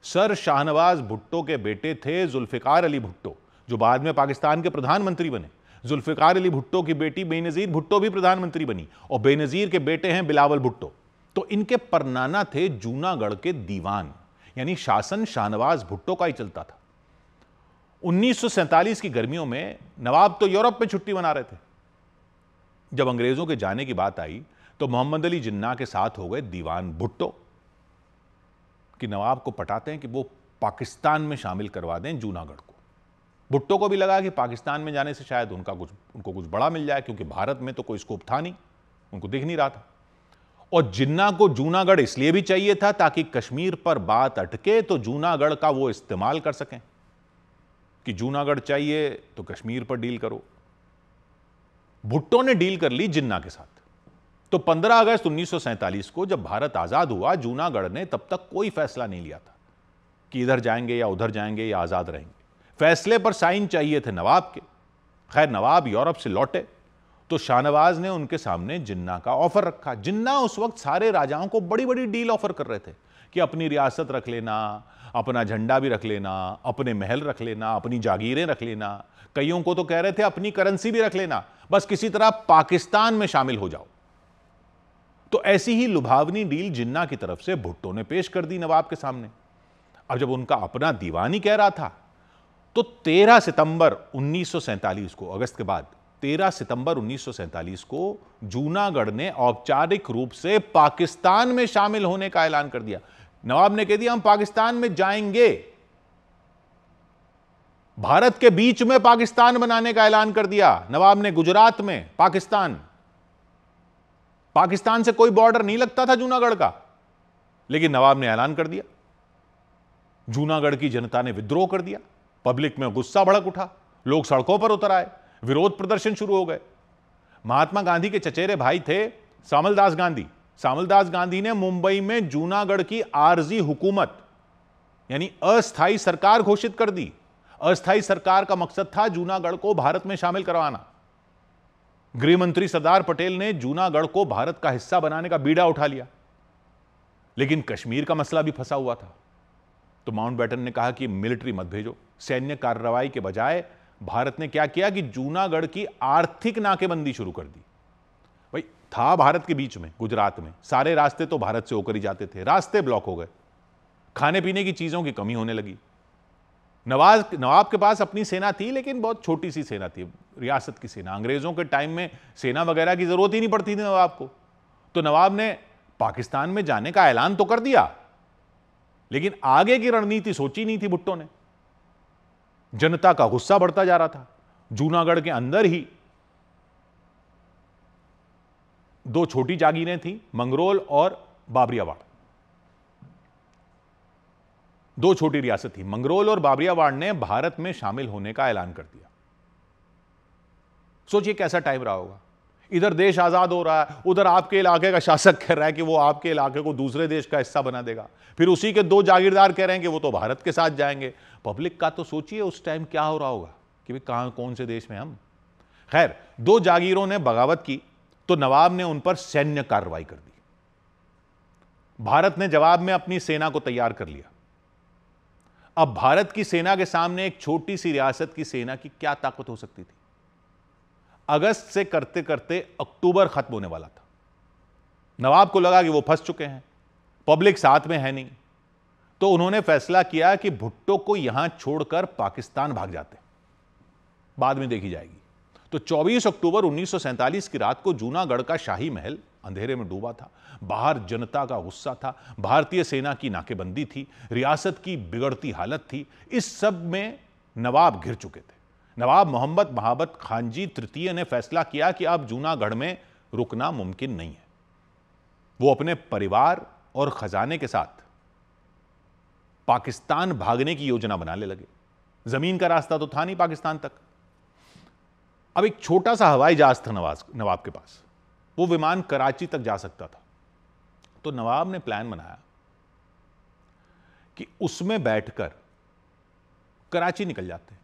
सर शाहनवाज भुट्टो के बेटे थे जुल्फिकार अली भुट्टो, जो बाद में पाकिस्तान के प्रधानमंत्री बने। जुल्फिकार अली भुट्टो की बेटी बेनजीर भुट्टो भी प्रधानमंत्री बनी और बेनजीर के बेटे हैं बिलावल भुट्टो। तो इनके परनाना थे जूनागढ़ के दीवान, यानी शासन शाहनवाज भुट्टो का ही चलता था। 1947 की गर्मियों में नवाब तो यूरोप में छुट्टी मना रहे थे। जब अंग्रेजों के जाने की बात आई तो मोहम्मद अली जिन्ना के साथ हो गए दीवान भुट्टो कि नवाब को पटाते हैं कि वो पाकिस्तान में शामिल करवा दें जूनागढ़ को। भुट्टो को भी लगा कि पाकिस्तान में जाने से शायद उनको कुछ बड़ा मिल जाए, क्योंकि भारत में तो कोई स्कोप था नहीं, उनको दिख नहीं रहा था। और जिन्ना को जूनागढ़ इसलिए भी चाहिए था ताकि कश्मीर पर बात अटके तो जूनागढ़ का वो इस्तेमाल कर सकें कि जूनागढ़ चाहिए तो कश्मीर पर डील करो। भुट्टो ने डील कर ली जिन्ना के साथ। तो 15 अगस्त 1947 को जब भारत आजाद हुआ, जूनागढ़ ने तब तक कोई फैसला नहीं लिया था कि इधर जाएंगे या उधर जाएंगे या आजाद रहेंगे। फैसले पर साइन चाहिए थे नवाब के। खैर, नवाब यूरोप से लौटे तो शाहनवाज ने उनके सामने जिन्ना का ऑफर रखा। जिन्ना उस वक्त सारे राजाओं को बड़ी बड़ी डील ऑफर कर रहे थे कि अपनी रियासत रख लेना, अपना झंडा भी रख लेना, अपने महल रख लेना, अपनी जागीरें रख लेना। कईयों को तो कह रहे थे अपनी करेंसी भी रख लेना, बस किसी तरह पाकिस्तान में शामिल हो जाओ। तो ऐसी ही लुभावनी डील जिन्ना की तरफ से भुट्टो ने पेश कर दी नवाब के सामने। अब जब उनका अपना दीवानी कह रहा था तो 13 सितंबर 1947 को, अगस्त के बाद 13 सितंबर 1947 को जूनागढ़ ने औपचारिक रूप से पाकिस्तान में शामिल होने का ऐलान कर दिया। नवाब ने कह दिया हम पाकिस्तान में जाएंगे। भारत के बीच में पाकिस्तान बनाने का ऐलान कर दिया नवाब ने। गुजरात में पाकिस्तान से कोई बॉर्डर नहीं लगता था जूनागढ़ का, लेकिन नवाब ने ऐलान कर दिया। जूनागढ़ की जनता ने विद्रोह कर दिया। पब्लिक में गुस्सा भड़क उठा, लोग सड़कों पर उतर आए, विरोध प्रदर्शन शुरू हो गए। महात्मा गांधी के चचेरे भाई थे सामलदास गांधी। सामलदास गांधी ने मुंबई में जूनागढ़ की आरजी हुकूमत यानी अस्थायी सरकार घोषित कर दी। अस्थायी सरकार का मकसद था जूनागढ़ को भारत में शामिल करवाना। गृह मंत्री सरदार पटेल ने जूनागढ़ को भारत का हिस्सा बनाने का बीड़ा उठा लिया, लेकिन कश्मीर का मसला भी फंसा हुआ था। तो माउंटबेटन ने कहा कि मिलिट्री मत भेजो। सैन्य कार्रवाई के बजाय भारत ने क्या किया कि जूनागढ़ की आर्थिक नाकेबंदी शुरू कर दी। भाई था भारत के बीच में, गुजरात में सारे रास्ते तो भारत से होकर ही जाते थे, रास्ते ब्लॉक हो गए, खाने पीने की चीजों की कमी होने लगी। नवाब के पास अपनी सेना थी, लेकिन बहुत छोटी सी सेना थी, रियासत की सेना। अंग्रेजों के टाइम में सेना वगैरह की जरूरत ही नहीं पड़ती थी नवाब को। तो नवाब ने पाकिस्तान में जाने का ऐलान तो कर दिया, लेकिन आगे की रणनीति सोची नहीं थी भुट्टो ने। जनता का गुस्सा बढ़ता जा रहा था। जूनागढ़ के अंदर ही 2 छोटी जागीरें थी, मंगरोल और बाबरियावाड़। 2 छोटी रियासत थी। मंगरोल और बाबरियावाड़ ने भारत में शामिल होने का ऐलान कर दिया। सोचिए कैसा टाइम रहा होगा। इधर देश आजाद हो रहा है, उधर आपके इलाके का शासक कह रहा है कि वो आपके इलाके को दूसरे देश का हिस्सा बना देगा। फिर उसी के 2 जागीरदार कह रहे हैं कि वो तो भारत के साथ जाएंगे। पब्लिक का तो सोचिए उस टाइम क्या हो रहा होगा कि भाई कहां कौन से देश में हम। खैर, 2 जागीरों ने बगावत की तो नवाब ने उन पर सैन्य कार्रवाई कर दी। भारत ने जवाब में अपनी सेना को तैयार कर लिया। अब भारत की सेना के सामने एक छोटी सी रियासत की सेना की क्या ताकत हो सकती थी। अगस्त से करते करते अक्टूबर खत्म होने वाला था। नवाब को लगा कि वो फंस चुके हैं, पब्लिक साथ में है नहीं। तो उन्होंने फैसला किया कि भुट्टो को यहां छोड़कर पाकिस्तान भाग जाते, बाद में देखी जाएगी। तो 24 अक्टूबर 1947 की रात को जूनागढ़ का शाही महल अंधेरे में डूबा था। बाहर जनता का गुस्सा था, भारतीय सेना की नाकेबंदी थी, रियासत की बिगड़ती हालत थी। इस सब में नवाब घिर चुके थे। नवाब मोहम्मद महाबत खानजी तृतीय ने फैसला किया कि अब जूनागढ़ में रुकना मुमकिन नहीं है। वो अपने परिवार और खजाने के साथ पाकिस्तान भागने की योजना बनाने लगे। जमीन का रास्ता तो था नहीं पाकिस्तान तक। अब एक छोटा सा हवाई जहाज था नवाब के पास, वो विमान कराची तक जा सकता था। तो नवाब ने प्लान बनाया कि उसमें बैठकर कराची निकल जाते।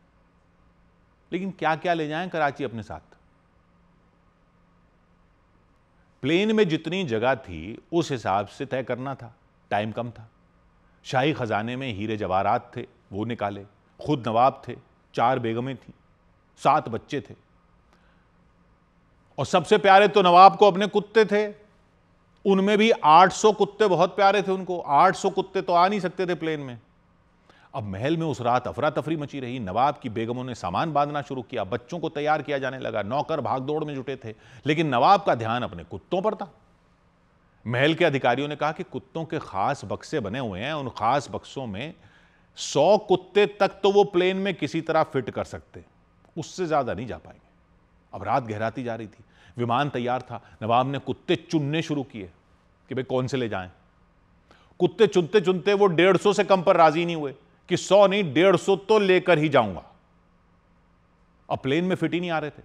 लेकिन क्या क्या ले जाएं कराची अपने साथ। प्लेन में जितनी जगह थी उस हिसाब से तय करना था, टाइम कम था। शाही खजाने में हीरे जवाहरात थे, वो निकाले। खुद नवाब थे, 4 बेगमें थी, 7 बच्चे थे। और सबसे प्यारे तो नवाब को अपने कुत्ते थे। उनमें भी 800 कुत्ते बहुत प्यारे थे उनको। 800 कुत्ते तो आ नहीं सकते थे प्लेन में। अब महल में उस रात अफरा तफरी मची रही। नवाब की बेगमों ने सामान बांधना शुरू किया, बच्चों को तैयार किया जाने लगा, नौकर भागदौड़ में जुटे थे। लेकिन नवाब का ध्यान अपने कुत्तों पर था। महल के अधिकारियों ने कहा कि कुत्तों के खास बक्से बने हुए हैं, उन खास बक्सों में 100 कुत्ते तक तो वो प्लेन में किसी तरह फिट कर सकते, उससे ज्यादा नहीं जा पाएंगे। अब रात गहराती जा रही थी, विमान तैयार था। नवाब ने कुत्ते चुनने शुरू किए कि भाई कौन से ले जाएं। कुत्ते चुनते चुनते वो 150 से कम पर राजी नहीं हुए कि 100 नहीं 150 तो लेकर ही जाऊंगा। अब प्लेन में फिट ही नहीं आ रहे थे।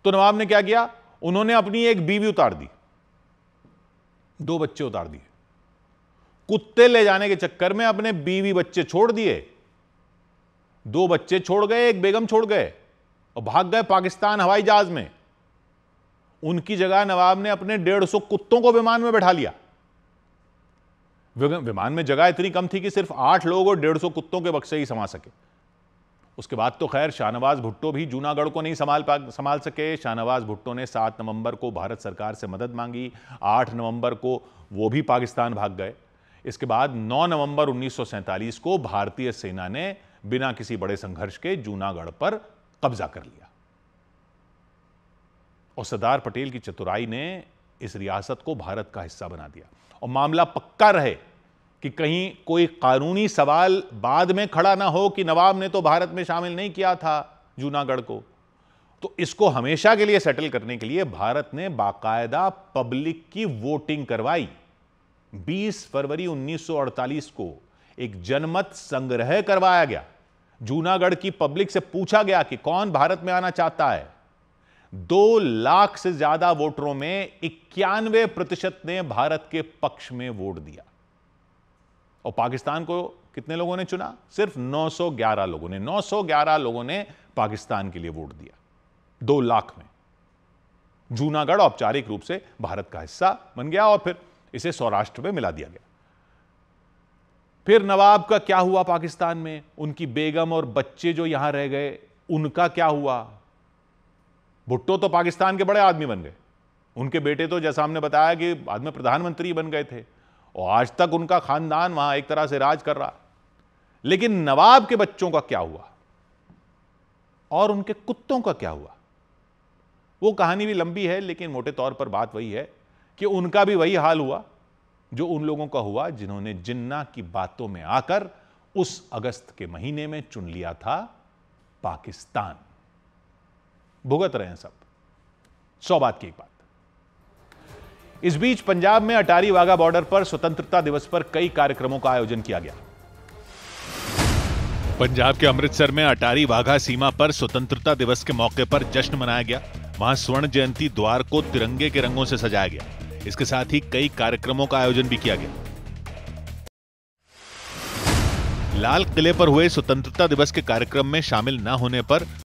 तो नवाब ने क्या किया, उन्होंने अपनी एक बीवी उतार दी, 2 बच्चे उतार दिए। कुत्ते ले जाने के चक्कर में अपने बीवी बच्चे छोड़ दिए 2 बच्चे छोड़ गए, एक बेगम छोड़ गए और भाग गए पाकिस्तान हवाई जहाज में। उनकी जगह नवाब ने अपने 150 कुत्तों को विमान में बैठा लिया। विमान में जगह इतनी कम थी कि सिर्फ 8 लोग और 150 कुत्तों के बक्से ही समा सके। उसके बाद तो खैर शाहनवाज भुट्टो भी जूनागढ़ को नहीं संभाल सके। शाहनवाज भुट्टो ने 7 नवंबर को भारत सरकार से मदद मांगी। 8 नवंबर को वो भी पाकिस्तान भाग गए। इसके बाद 9 नवंबर 1947 को भारतीय सेना ने बिना किसी बड़े संघर्ष के जूनागढ़ पर कब्जा कर लिया और सरदार पटेल की चतुराई ने इस रियासत को भारत का हिस्सा बना दिया। और मामला पक्का रहे कि कहीं कोई कानूनी सवाल बाद में खड़ा ना हो कि नवाब ने तो भारत में शामिल नहीं किया था जूनागढ़ को, तो इसको हमेशा के लिए सेटल करने के लिए भारत ने बाकायदा पब्लिक की वोटिंग करवाई। 20 फरवरी 1948 को एक जनमत संग्रह करवाया गया। जूनागढ़ की पब्लिक से पूछा गया कि कौन भारत में आना चाहता है। 2 लाख से ज्यादा वोटरों में 91% ने भारत के पक्ष में वोट दिया। और पाकिस्तान को कितने लोगों ने चुना? सिर्फ 911 लोगों ने। 911 लोगों ने पाकिस्तान के लिए वोट दिया 2 लाख में। जूनागढ़ औपचारिक रूप से भारत का हिस्सा बन गया और फिर इसे सौराष्ट्र में मिला दिया गया। फिर नवाब का क्या हुआ पाकिस्तान में? उनकी बेगम और बच्चे जो यहां रह गए, उनका क्या हुआ? भुट्टो तो पाकिस्तान के बड़े आदमी बन गए। उनके बेटे तो जैसा हमने बताया कि बाद में प्रधानमंत्री बन गए थे और आज तक उनका खानदान वहां एक तरह से राज कर रहा। लेकिन नवाब के बच्चों का क्या हुआ और उनके कुत्तों का क्या हुआ? वो कहानी भी लंबी है, लेकिन मोटे तौर पर बात वही है कि उनका भी वही हाल हुआ जो उन लोगों का हुआ जिन्होंने जिन्ना की बातों में आकर उस अगस्त के महीने में चुन लिया था पाकिस्तान। भुगत रहे हैं सब। 100 बात की एक बात। इस बीच पंजाब में अटारी वाघा बॉर्डर पर स्वतंत्रता दिवस पर कई कार्यक्रमों का आयोजन किया गया। पंजाब के अमृतसर में अटारी वाघा सीमा पर स्वतंत्रता दिवस के मौके पर जश्न मनाया गया। वहां स्वर्ण जयंती द्वार को तिरंगे के रंगों से सजाया गया। इसके साथ ही कई कार्यक्रमों का आयोजन भी किया गया। लाल किले पर हुए स्वतंत्रता दिवस के कार्यक्रम में शामिल न होने पर